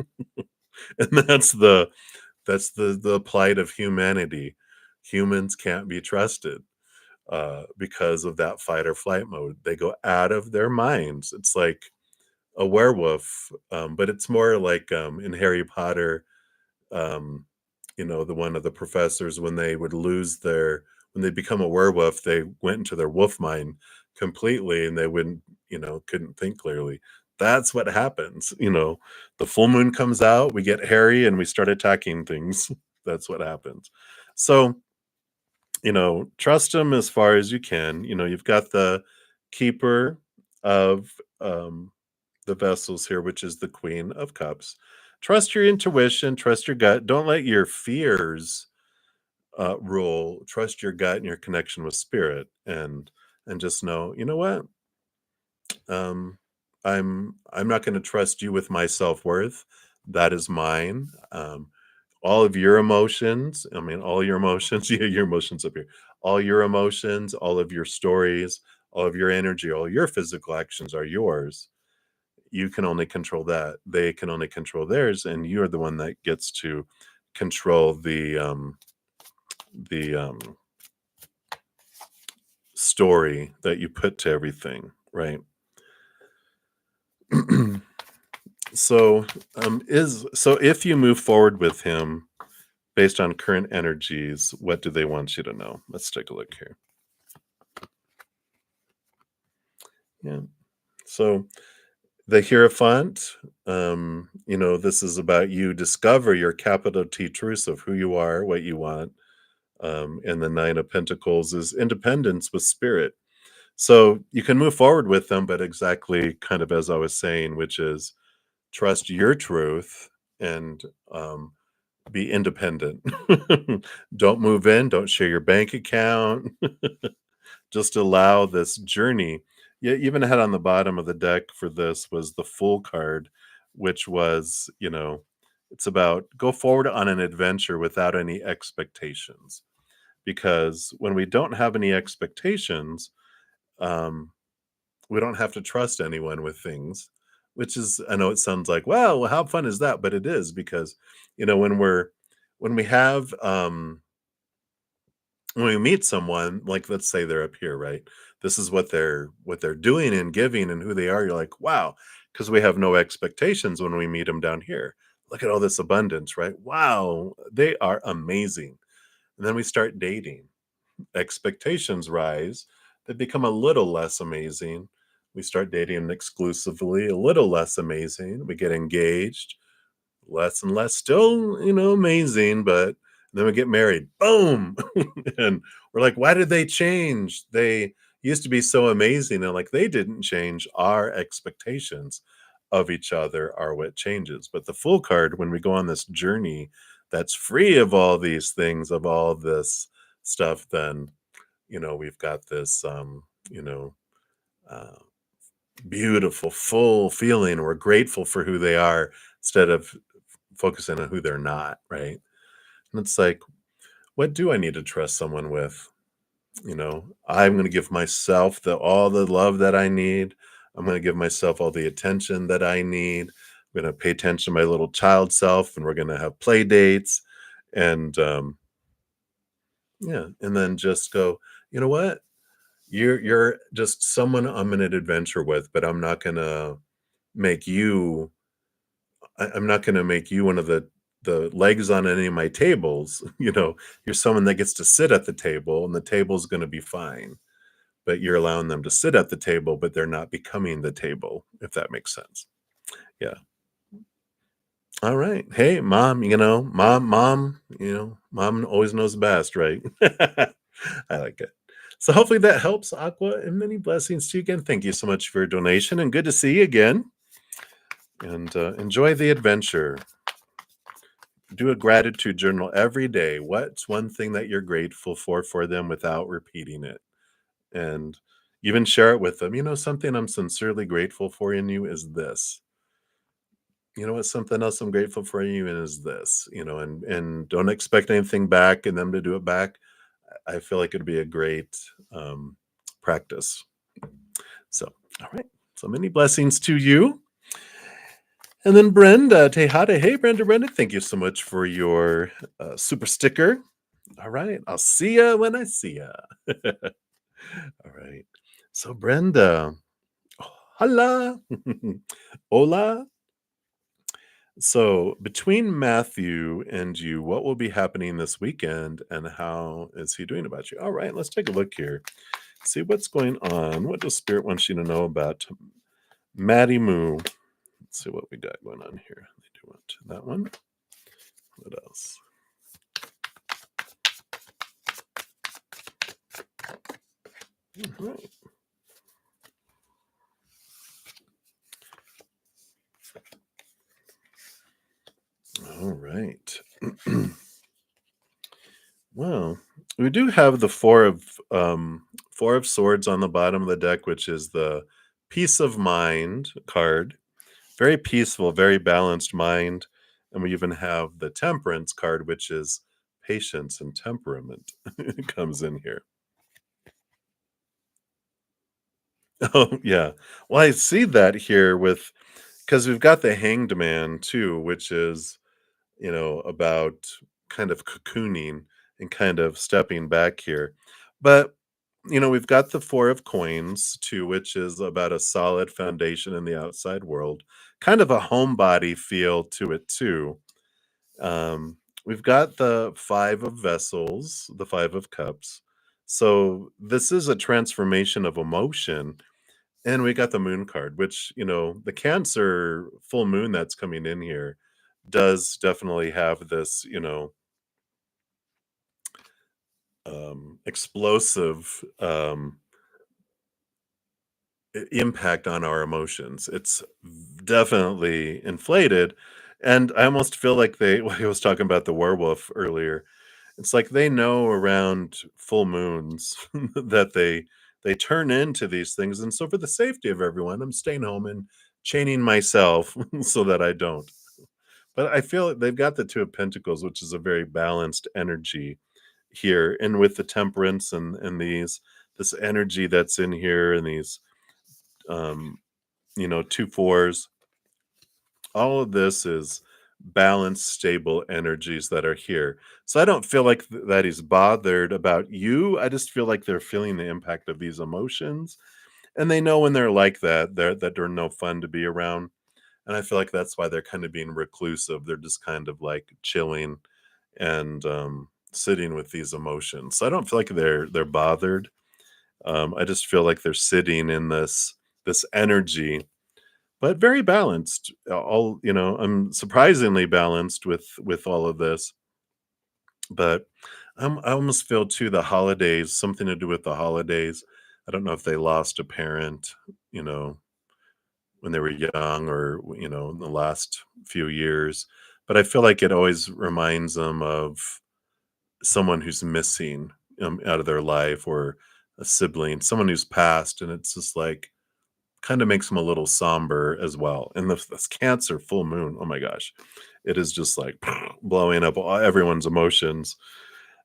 And that's the plight of humanity. Humans can't be trusted, because of that fight or flight mode. They go out of their minds. It's like a werewolf, but it's more like, in Harry Potter, um, the one of the professors, when they would lose their when they become a werewolf, they went into their wolf mind completely and they wouldn't, couldn't think clearly. That's what happens. The full moon comes out, we get hairy and we start attacking things. That's what happens. So, trust them as far as you can. You've got the keeper of, the vessels here, which is the Queen of Cups. trust your intuition, trust your gut. Don't let your fears rule. Trust your gut and your connection with spirit, and just know, you know what? Um, I'm not going to trust you with my self worth. That is mine. All of your emotions. I mean, all your emotions. Yeah, your emotions up here. All your emotions, all of your stories, all of your energy, all your physical actions are yours. You can only control that. They can only control theirs, and you're the one that gets to control the story that you put to everything, right? So, so if you move forward with him based on current energies, what do they want you to know? Let's take a look here. Yeah. So the Hierophant, this is about you discover your capital T truths of who you are, what you want. And the Nine of Pentacles is independence with spirit. So you can move forward with them, but exactly kind of as I was saying, which is trust your truth and be independent. Don't move in, don't share your bank account. Just allow this journey. Yeah, even had on the bottom of the deck for this was the Fool card, which was, it's about go forward on an adventure without any expectations. Because when we don't have any expectations, um, we don't have to trust anyone with things, which is, I know it sounds like, well, how fun is that? But it is because, when we have, when we meet someone, like let's say they're up here, right? This is what they're doing and giving and who they are. You're like, wow, because we have no expectations when we meet them down here. Look at all this abundance, right? Wow, they are amazing. And then we start dating. Expectations rise. They become a little less amazing. We start dating exclusively, a little less amazing. We get engaged, less and less, still, amazing, but then we get married. Boom. And we're like, why did they change? They used to be so amazing. And like, they didn't change. Our expectations of each other are what changes. But the Fool card, when we go on this journey that's free of all these things, of all this stuff, then, we've got this, uh, beautiful, full feeling. We're grateful for who they are instead of focusing on who they're not, right? And it's like, what do I need to trust someone with? I'm going to give myself all the love that I need. I'm going to give myself all the attention that I need. I'm going to pay attention to my little child self, and we're going to have play dates, and yeah, and then just go. You know what? You're just someone I'm in an adventure with, but make you. I'm not going to make you one of the legs on any of my tables. You're someone that gets to sit at the table, and the table's going to be fine. But you're allowing them to sit at the table, but they're not becoming the table, if that makes sense. Yeah. All right. Hey, mom, mom always knows best, right? I like it. So hopefully that helps, Aqua, and many blessings to you again. Thank you so much for your donation, and good to see you again. And enjoy the adventure. Do a gratitude journal every day. What's one thing that you're grateful for them without repeating it? And even share it with them. Something I'm sincerely grateful for in you is this. You know what? Something else I'm grateful for you in is this. And don't expect anything back and them to do it back. I feel like it'd be a great practice. So, all right. So many blessings to you. And then Brenda Tejada. Hey, Brenda. Thank you so much for your super sticker. All right. I'll see ya when I see ya. All right. So, Brenda. Hola. Hola. So, between Matthew and you, what will be happening this weekend and how is he doing about you? All right, let's take a look here. See what's going on. What does Spirit want you to know about Maddie Moo? Let's see what we got going on here. They do want that one. What else? All right. All right. Well, we do have the four of swords on the bottom of the deck, which is the peace of mind card. Very peaceful, very balanced mind. And we even have the temperance card, which is patience and temperament comes in here. Oh, yeah. Well, I see that here with because we've got the hanged man too, which is, about kind of cocooning and kind of stepping back here. But, we've got the four of coins too, which is about a solid foundation in the outside world, kind of a homebody feel to it too. We've got the five of vessels, the five of cups. So this is a transformation of emotion, and we got the moon card, which, the Cancer full moon that's coming in here does definitely have this, explosive impact on our emotions. It's definitely inflated. And I almost feel like I was talking about the werewolf earlier. It's like they know around full moons that they turn into these things. And so for the safety of everyone, I'm staying home and chaining myself so that I don't. But I feel like they've got the two of pentacles, which is a very balanced energy here. And with the temperance and these this energy that's in here and these um two fours, all of this is balanced, stable energies that are here. So I don't feel like that he's bothered about you. I just feel like they're feeling the impact of these emotions, and they know when they're like that, they're no fun to be around. And I feel like that's why they're kind of being reclusive. They're just kind of like chilling and sitting with these emotions. So I don't feel like they're bothered. I just feel like they're sitting in this energy, but very balanced. All I'm surprisingly balanced with all of this. But I almost feel too the holidays, something to do with the holidays. I don't know if they lost a parent, you know, when they were young or in the last few years. But I feel like it always reminds them of someone who's missing out of their life, or a sibling, someone who's passed, and it's just like kind of makes them a little somber as well. And this Cancer full moon, oh my gosh, it is just like blowing up everyone's emotions.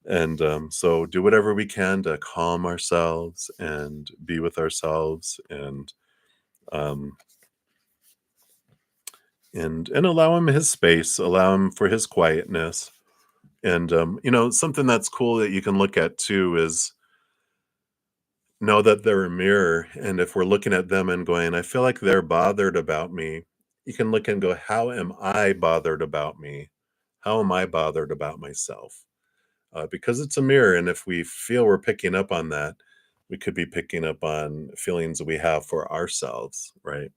And so, do whatever we can to calm ourselves and be with ourselves, um, and allow him his space, allow him for his quietness. And something that's cool that you can look at too is know that they're a mirror, and if we're looking at them and going, "I feel like they're bothered about me," you can look and go, "How am I bothered about me? How am I bothered about myself?" Because it's a mirror, and if we feel we're picking up on that, we could be picking up on feelings that we have for ourselves, right?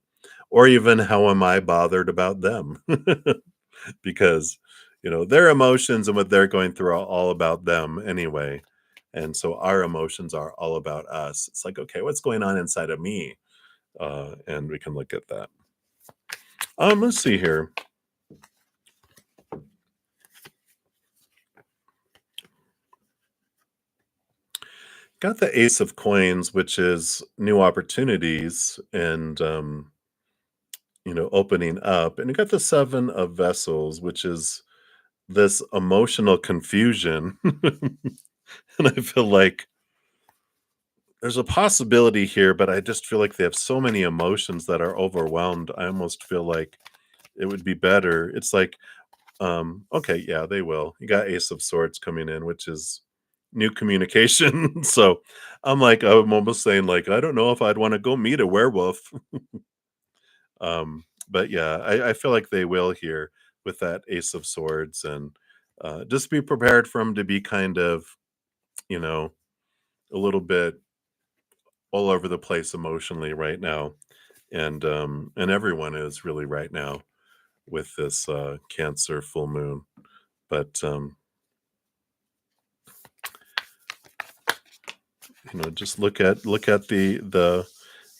Or even, "How am I bothered about them?" Because their emotions and what they're going through are all about them anyway, and so our emotions are all about us. It's like, okay, what's going on inside of me? And we can look at that. Let's see here. Got the ace of coins, which is new opportunities and opening up. And you got the seven of vessels, which is this emotional confusion. And I feel like there's a possibility here, but I just feel like they have so many emotions that are overwhelmed. I almost feel like it would be better. It's like, okay, yeah, they will. You got Ace of Swords coming in, which is new communication. So I'm almost saying, like, I don't know if I'd want to go meet a werewolf. But yeah, I feel like they will here with that Ace of Swords, and just be prepared for them to be kind of, you know, a little bit all over the place emotionally right now. And everyone is really right now with this Cancer full moon. But just look at the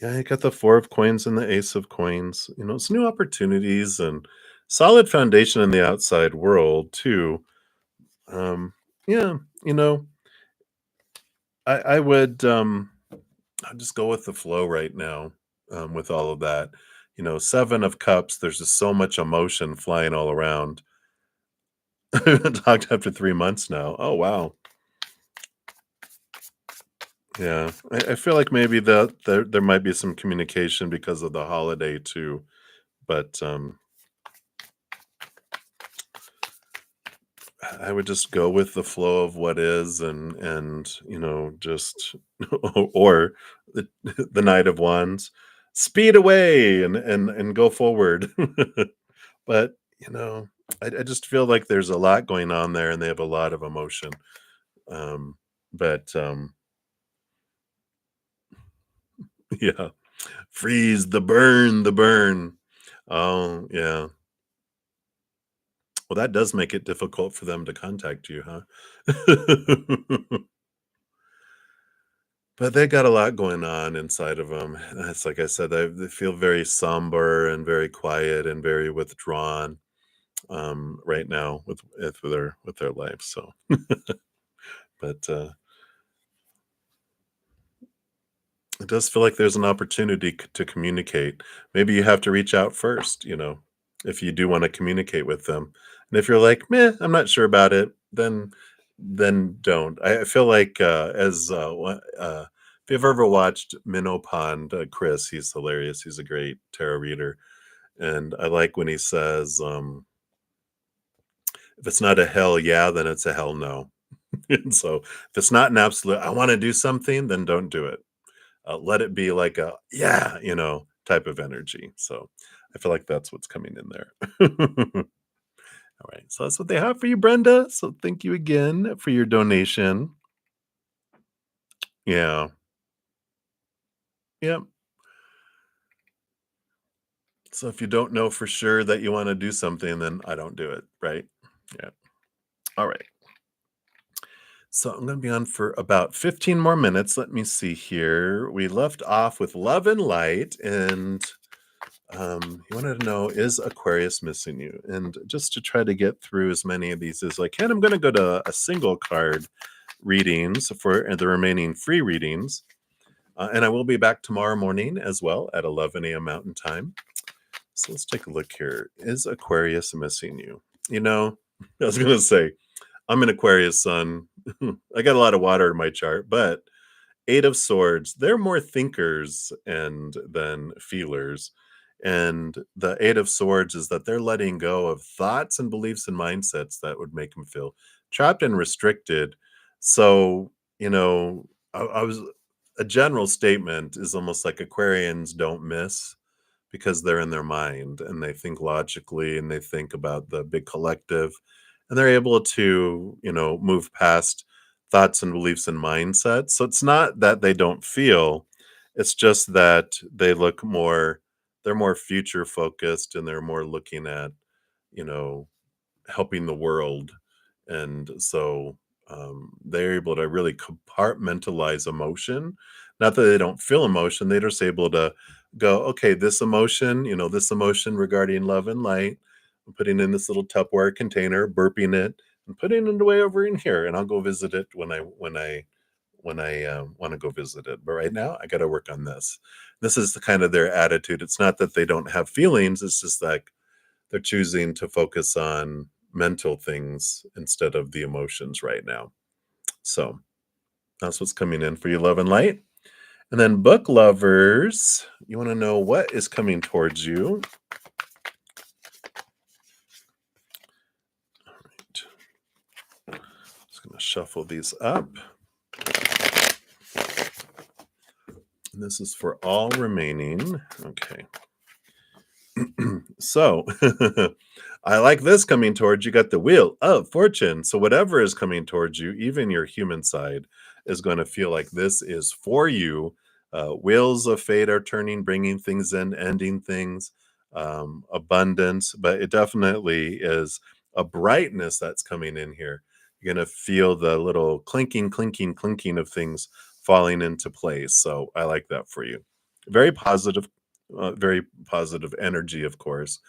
yeah, you got the four of coins and the ace of coins. It's new opportunities and solid foundation in the outside world too. Yeah, you know, I would I'll just go with the flow right now, with all of that. You know, 7 of Cups, there's just so much emotion flying all around. Talked after 3 months now. Oh, wow. Yeah. I feel like maybe there might be some communication because of the holiday too, but, I would just go with the flow of what is and just or the the Knight of Wands, speed away and go forward. But, you know, I just feel like there's a lot going on there and they have a lot of emotion. Um, but yeah, freeze, the burn. Oh, yeah. Well, that does make it difficult for them to contact you, huh? But they got a lot going on inside of them. It's like I said, they feel very somber and very quiet and very withdrawn, right now with their life, so but it does feel like there's an opportunity to communicate. Maybe you have to reach out first, if you do want to communicate with them. And if you're like, meh, I'm not sure about it, then don't. I feel like if you've ever watched Minnow Pond, Chris, he's hilarious. He's a great tarot reader. And I like when he says, if it's not a hell yeah, then it's a hell no. And so if it's not an absolute, I want to do something, then don't do it. Let it be like a yeah, type of energy. So I feel like that's what's coming in there. All right. So that's what they have for you, Brenda. So thank you again for your donation. Yeah. Yep. So if you don't know for sure that you want to do something, then I don't do it. Right. Yeah. All right. So I'm going to be on for about 15 more minutes. Let me see here. We left off with love and light, and you wanted to know, is Aquarius missing you? And just to try to get through as many of these as I can, I'm going to go to a single card readings for the remaining free readings. And I will be back tomorrow morning as well at 11 a.m. Mountain Time. So let's take a look here. Is Aquarius missing you? I was going to say, I'm an Aquarius sun. I got a lot of water in my chart, but Eight of Swords, they're more thinkers and than feelers. And the Eight of Swords is that they're letting go of thoughts and beliefs and mindsets that would make them feel trapped and restricted. So, I was a general statement is almost like Aquarians don't miss because they're in their mind and they think logically and they think about the big collective and they're able to, move past thoughts and beliefs and mindsets. So it's not that they don't feel, it's just that they're more future focused and they're more looking at, you know, helping the world. And so they're able to really compartmentalize emotion. Not that they don't feel emotion, they're just able to go, okay, this emotion regarding love and light, I'm putting in this little Tupperware container, burping it, and putting it away over in here. And I'll go visit it when I want to go visit it. But right now, I got to work on this. This is the kind of their attitude. It's not that they don't have feelings. It's just like they're choosing to focus on mental things instead of the emotions right now. So that's what's coming in for you, love and light. And then book lovers, you want to know what is coming towards you. All right. Just going to shuffle these up. And this is for all remaining. Okay. So I like this coming towards you. Got the Wheel of Fortune. So whatever is coming towards you, even your human side, is going to feel like this is for you. Wheels of fate are turning, bringing things in, ending things, abundance. But it definitely is a brightness that's coming in here. You're going to feel the little clinking, clinking, clinking of things falling into place. So I like that for you. Very positive energy, of course.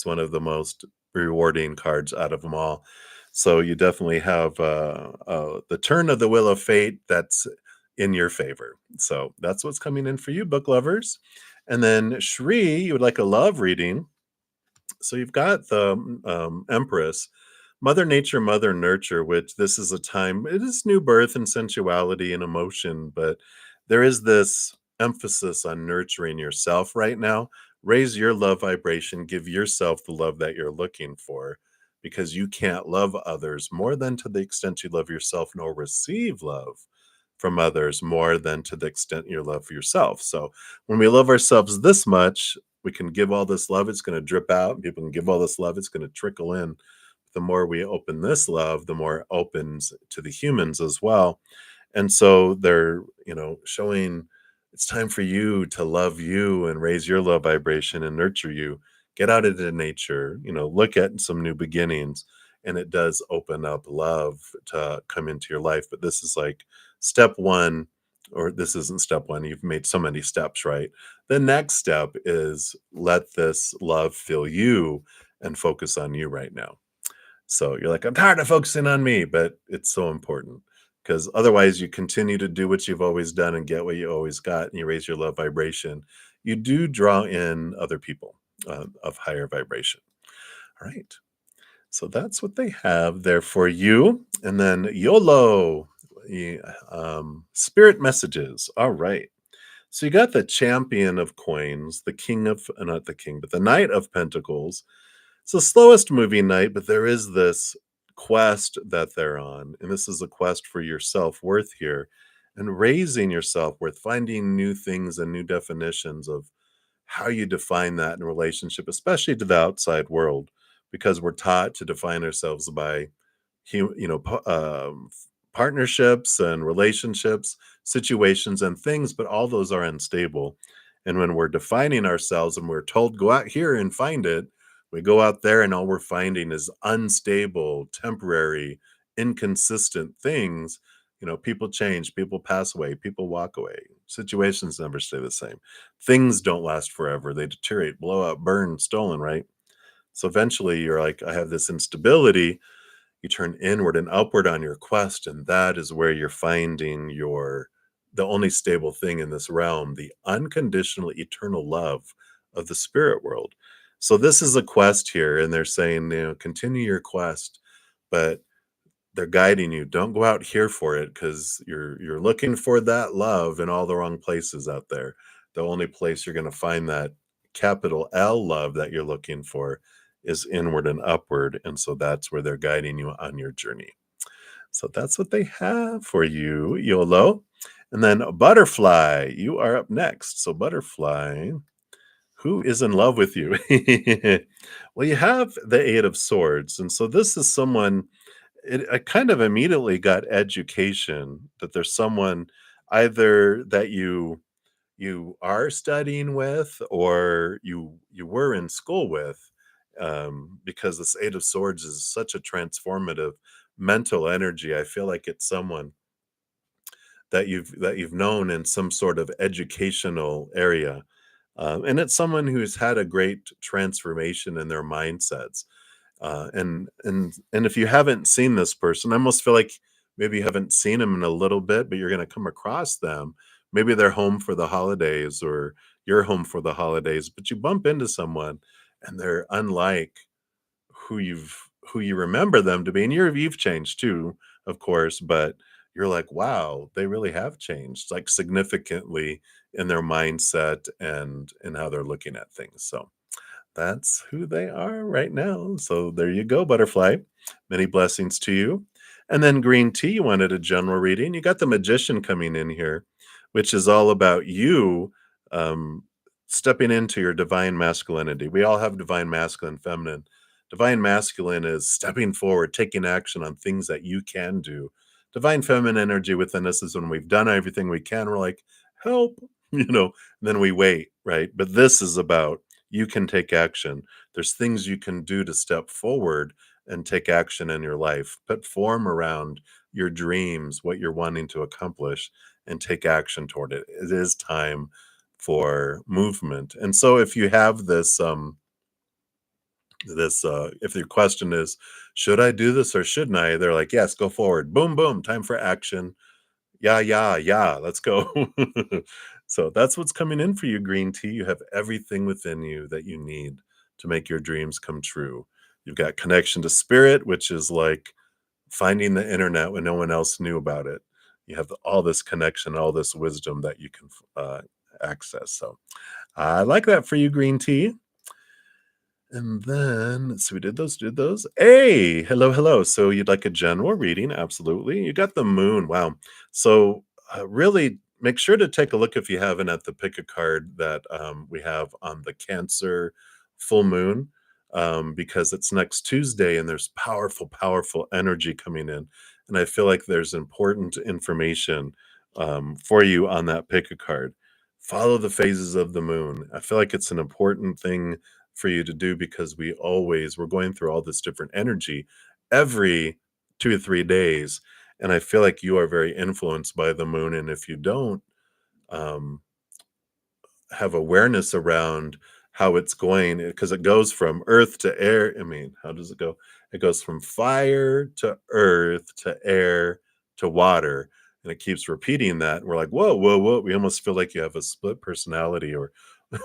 It's one of the most rewarding cards out of them all. So you definitely have the turn of the wheel of fate that's in your favor. So that's what's coming in for you, book lovers. And then Shri, you would like a love reading. So you've got the Empress, Mother Nature, Mother Nurture, which this is a time, it is new birth and sensuality and emotion, but there is this emphasis on nurturing yourself right now. Raise your love vibration, give yourself the love that you're looking for, because you can't love others more than to the extent you love yourself, nor receive love from others more than to the extent you love yourself. So when we love ourselves this much, we can give all this love, it's going to drip out. People can give all this love, it's going to trickle in. The more we open this love, the more it opens to the humans as well. And so they're, showing it's time for you to love you and raise your love vibration and nurture you. Get out into nature, look at some new beginnings. And it does open up love to come into your life. But this is like step one, or this isn't step one. You've made so many steps, right? The next step is let this love fill you and focus on you right now. So you're like, I'm tired of focusing on me, but it's so important because otherwise you continue to do what you've always done and get what you always got, and you raise your love vibration. You do draw in other people of higher vibration. All right. So that's what they have there for you. And then YOLO, spirit messages. All right. So you got the champion of coins, the king of, not the king, but the knight of pentacles. It's the slowest moving night, but there is this quest that they're on. And this is a quest for your self worth here and raising your self worth, finding new things and new definitions of how you define that in relationship, especially to the outside world, because we're taught to define ourselves by partnerships and relationships, situations and things, but all those are unstable. And when we're defining ourselves and we're told, go out here and find it, we go out there and all we're finding is unstable, temporary, inconsistent things. People change, people pass away, people walk away. Situations never stay the same. Things don't last forever. They deteriorate, blow up, burn, stolen, right? So eventually you're like, I have this instability. You turn inward and upward on your quest, and that is where you're finding the only stable thing in this realm, the unconditional eternal love of the spirit world. So this is a quest here, and they're saying, continue your quest, but they're guiding you. Don't go out here for it because you're looking for that love in all the wrong places out there. The only place you're going to find that capital L love that you're looking for is inward and upward. And so that's where they're guiding you on your journey. So that's what they have for you, YOLO. And then Butterfly, you are up next. So Butterfly, who is in love with you? Well, you have the Eight of Swords. And so this is someone, I kind of immediately got education that there's someone either that you are studying with or you were in school with, because this Eight of Swords is such a transformative mental energy. I feel like it's someone that you've known in some sort of educational area, and it's someone who's had a great transformation in their mindsets. And if you haven't seen this person, I almost feel like maybe you haven't seen them in a little bit, but you're going to come across them. Maybe they're home for the holidays or you're home for the holidays, but you bump into someone and they're unlike who you remember them to be. And you've changed too, of course, but you're like, wow, they really have changed like significantly in their mindset and in how they're looking at things. So that's who they are right now. So there you go, Butterfly. Many blessings to you. And then Green Tea, you wanted a general reading. You got the Magician coming in here, which is all about you um, stepping into your divine masculinity. We all have divine masculine, feminine. Divine masculine is stepping forward, taking action on things that you can do. Divine feminine energy within us is when we've done everything we can. We're like, help, and then we wait, right? But this is about you can take action. There's things you can do to step forward and take action in your life. Put form around your dreams, what you're wanting to accomplish, and take action toward it. It is time for movement. And so if you have this This, if your question is, should I do this or shouldn't I? They're like, yes, go forward. Boom, boom, time for action. Yeah, yeah, yeah, let's go. So that's what's coming in for you, green tea. You have everything within you that you need to make your dreams come true. You've got connection to spirit, which is like finding the internet when no one else knew about it. You have all this connection, all this wisdom that you can access. So I like that for you, green tea. And then, so we did those. Hey, hello, hello. So you'd like a general reading? Absolutely. You got the moon. Wow. So really make sure to take a look if you haven't at the pick a card that we have on the Cancer full moon, because it's next Tuesday and there's powerful, powerful energy coming in. And I feel like there's important information for you on that pick a card. Follow the phases of the moon. I feel like it's an important thing for you to do because we're going through all this different energy every 2 to 3 days, and I feel like you are very influenced by the moon, and if you don't um, have awareness around how it's going, because it goes from earth to air. I mean, how does it go? It goes from fire to earth to air to water, and it keeps repeating that. And we're like, whoa, whoa, whoa. We almost feel like you have a split personality or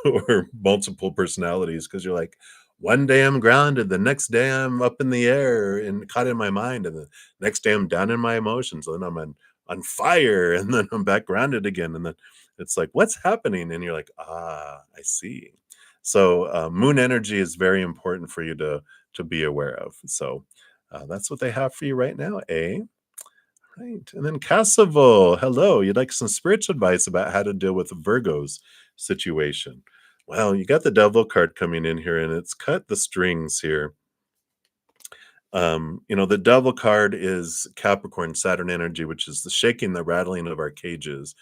or multiple personalities because you're like, one day I'm grounded, the next day I'm up in the air and caught in my mind, and the next day I'm down in my emotions, and then I'm on fire, and then I'm back grounded again, and then it's like, "What's happening?" And you're like, "Ah, I see." So, moon energy is very important for you to be aware of. So, that's what they have for you right now, eh? Right, and then Cassaville, hello, you'd like some spiritual advice about how to deal with Virgo's situation. Well, you got the devil card coming in here, and it's cut the strings here. The devil card is Capricorn, Saturn energy, which is the shaking, the rattling of our cages.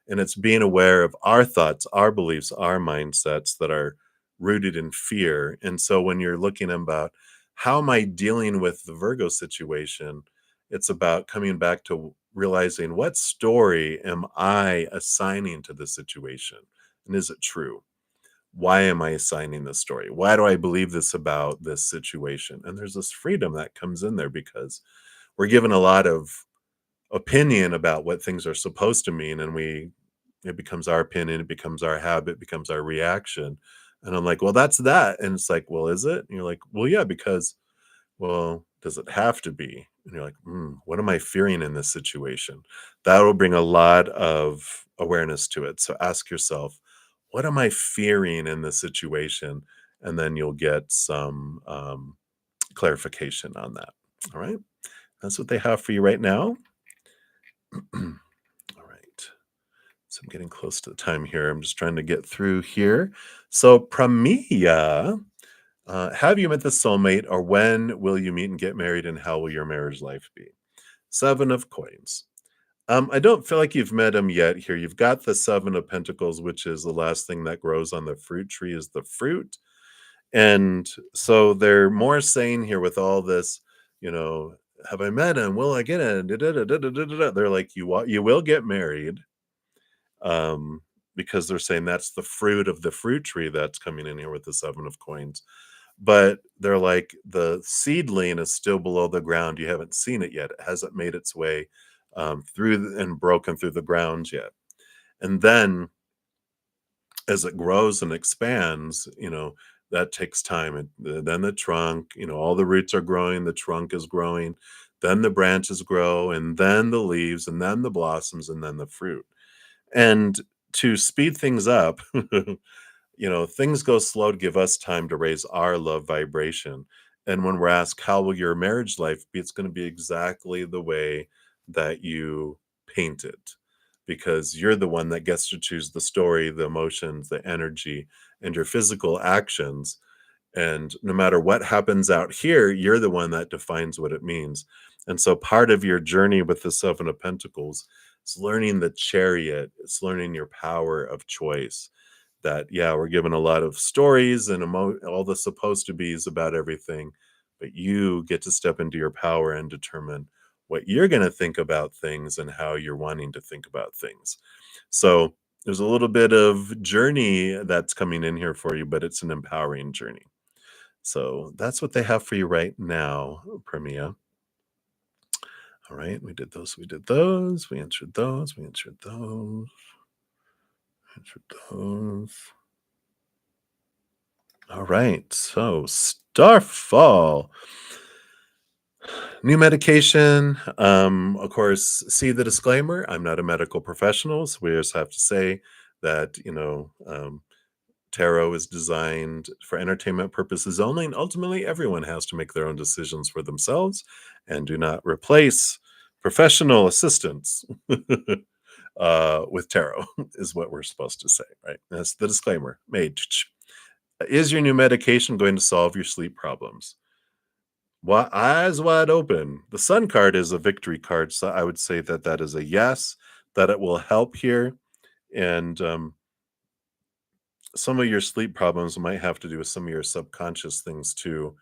And it's being aware of our thoughts, our beliefs, our mindsets that are rooted in fear. And so when you're looking about how am I dealing with the Virgo situation, it's about coming back to realizing what story am I assigning to the situation? And is it true? Why am I assigning this story? Why do I believe this about this situation? And there's this freedom that comes in there because we're given a lot of opinion about what things are supposed to mean, and it becomes our opinion, it becomes our habit, becomes our reaction. And I'm like, well, that's that. And it's like, well, is it? And you're like, well, yeah, because, well, does it have to be? And you're like, what am I fearing in this situation? That will bring a lot of awareness to it. So ask yourself, what am I fearing in this situation? And then you'll get some clarification on that. All right. That's what they have for you right now. All right. So I'm getting close to the time here. I'm just trying to get through here. So, Pramia, have you met the soulmate, or when will you meet and get married, and how will your marriage life be? Seven of coins. I don't feel like you've met him yet here. You've got the Seven of Pentacles, which is the last thing that grows on the fruit tree is the fruit. And so they're more saying here with all this, you know, have I met him? Will I get it? They're like, you will get married, because they're saying that's the fruit of the fruit tree that's coming in here with the Seven of Coins. But they're like, the seedling is still below the ground. You haven't seen it yet. It hasn't made its way and broken through the ground yet. And then as it grows and expands, that takes time. Then the trunk, all the roots are growing, the trunk is growing, then the branches grow, and then the leaves, and then the blossoms, and then the fruit. And to speed things up, things go slow to give us time to raise our love vibration. And when we're asked, how will your marriage life be? It's going to be exactly the way that you paint it, because you're the one that gets to choose the story, the emotions, the energy, and your physical actions. And no matter what happens out here, you're the one that defines what it means. And so part of your journey with the Seven of Pentacles is learning the chariot, it's learning your power of choice. That, yeah, we're given a lot of stories and all the supposed to be's about everything, but you get to step into your power and determine what you're going to think about things and how you're wanting to think about things. So there's a little bit of journey that's coming in here for you, but it's an empowering journey. So that's what they have for you right now, Premia. All right, we did those, we did those, we answered those, we answered those, answered those. All right, so Starfall. New medication. Of course, see the disclaimer. I'm not a medical professional, so we just have to say that, tarot is designed for entertainment purposes only, and ultimately everyone has to make their own decisions for themselves and do not replace professional assistance with tarot, is what we're supposed to say, right? That's the disclaimer made. Is your new medication going to solve your sleep problems? Eyes wide open. The Sun card is a victory card, so I would say that that is a yes, that it will help here. And some of your sleep problems might have to do with some of your subconscious things too.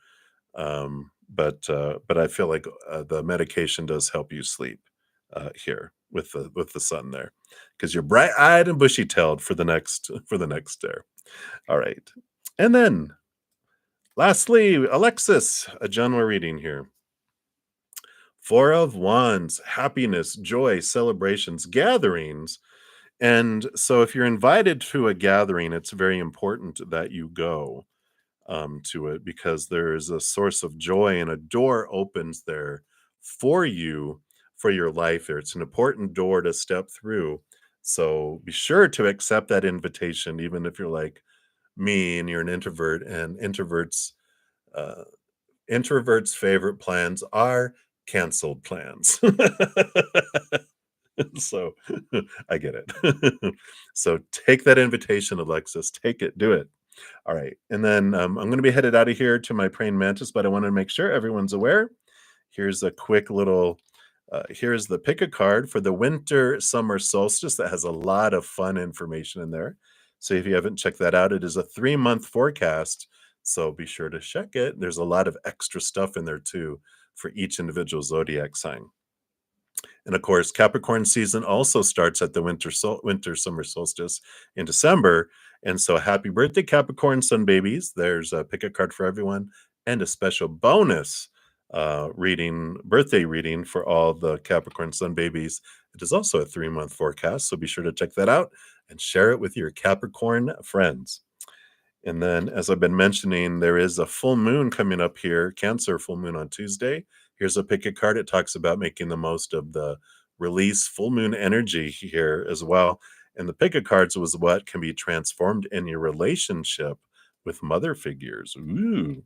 But I feel like the medication does help you sleep here with the sun there, because you're bright eyed and bushy tailed for the next for the next there. All right, and then lastly, Alexis, a general reading here. Four of Wands, happiness, joy, celebrations, gatherings. And so, if you're invited to a gathering, it's very important that you go to it, because there is a source of joy and a door opens there for you for your life there. It's an important door to step through. So, be sure to accept that invitation, even if you're like me and you're an introvert, and uh, introverts' favorite plans are canceled plans. So I get it. So take that invitation, Alexis. Take it. Do it. All right. And then I'm going to be headed out of here to my praying mantis, but I want to make sure everyone's aware. Here's a quick little. Here's the pick a card for the winter summer solstice that has a lot of fun information in there. So if you haven't checked that out, it is a 3-month forecast. So be sure to check it. There's a lot of extra stuff in there too for each individual zodiac sign. And of course, Capricorn season also starts at the winter summer solstice in December. And so, happy birthday, Capricorn sun babies! There's a pick a card for everyone, and a special bonus birthday reading for all the Capricorn sun babies. It is also a 3-month forecast, so be sure to check that out and share it with your Capricorn friends. And then, as I've been mentioning, there is a full moon coming up here, Cancer full moon on Tuesday. Here's a pick a card. It talks about making the most of the release full moon energy here as well. And the pick a cards was what can be transformed in your relationship with mother figures. Ooh.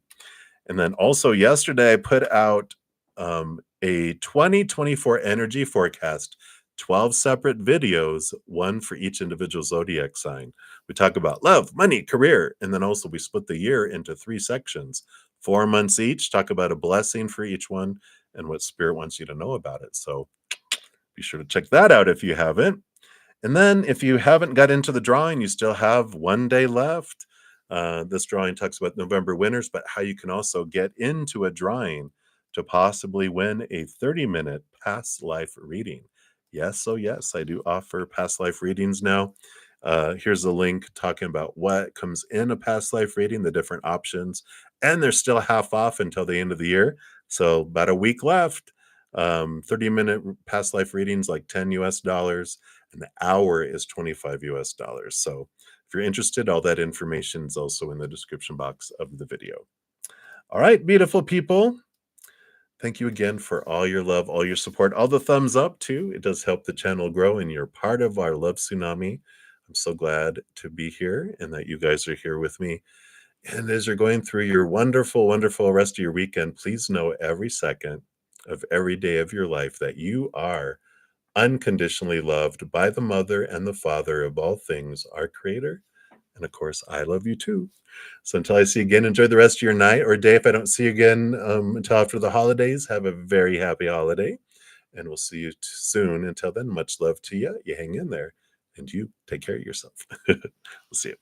And then also yesterday, I put out a 2024 energy forecast, 12 separate videos, one for each individual zodiac sign. We talk about love, money, career, and then also we split the year into 3 sections, 4 months each, talk about a blessing for each one and what spirit wants you to know about it. So be sure to check that out if you haven't. And then if you haven't got into the drawing, you still have 1 day left. This drawing talks about November winners, but how you can also get into a drawing to possibly win a 30-minute past life reading. Yes, oh yes, I do offer past life readings now. Here's a link talking about what comes in a past life reading, the different options, and they're still half off until the end of the year. So about a week left. 30-minute past life readings like 10 US dollars. An hour is 25 US dollars. So if you're interested, all that information is also in the description box of the video. All right, beautiful people. Thank you again for all your love, all your support, all the thumbs up too. It does help the channel grow, and you're part of our Love Tsunami. I'm so glad to be here and that you guys are here with me. And as you're going through your wonderful, wonderful rest of your weekend, please know every second of every day of your life that you are unconditionally loved by the mother and the father of all things, our creator. And of course, I love you too. So until I see you again, enjoy the rest of your night or day. If I don't see you again until after the holidays, have a very happy holiday. And we'll see you soon. Until then, much love to you. You hang in there and you take care of yourself. We'll see you.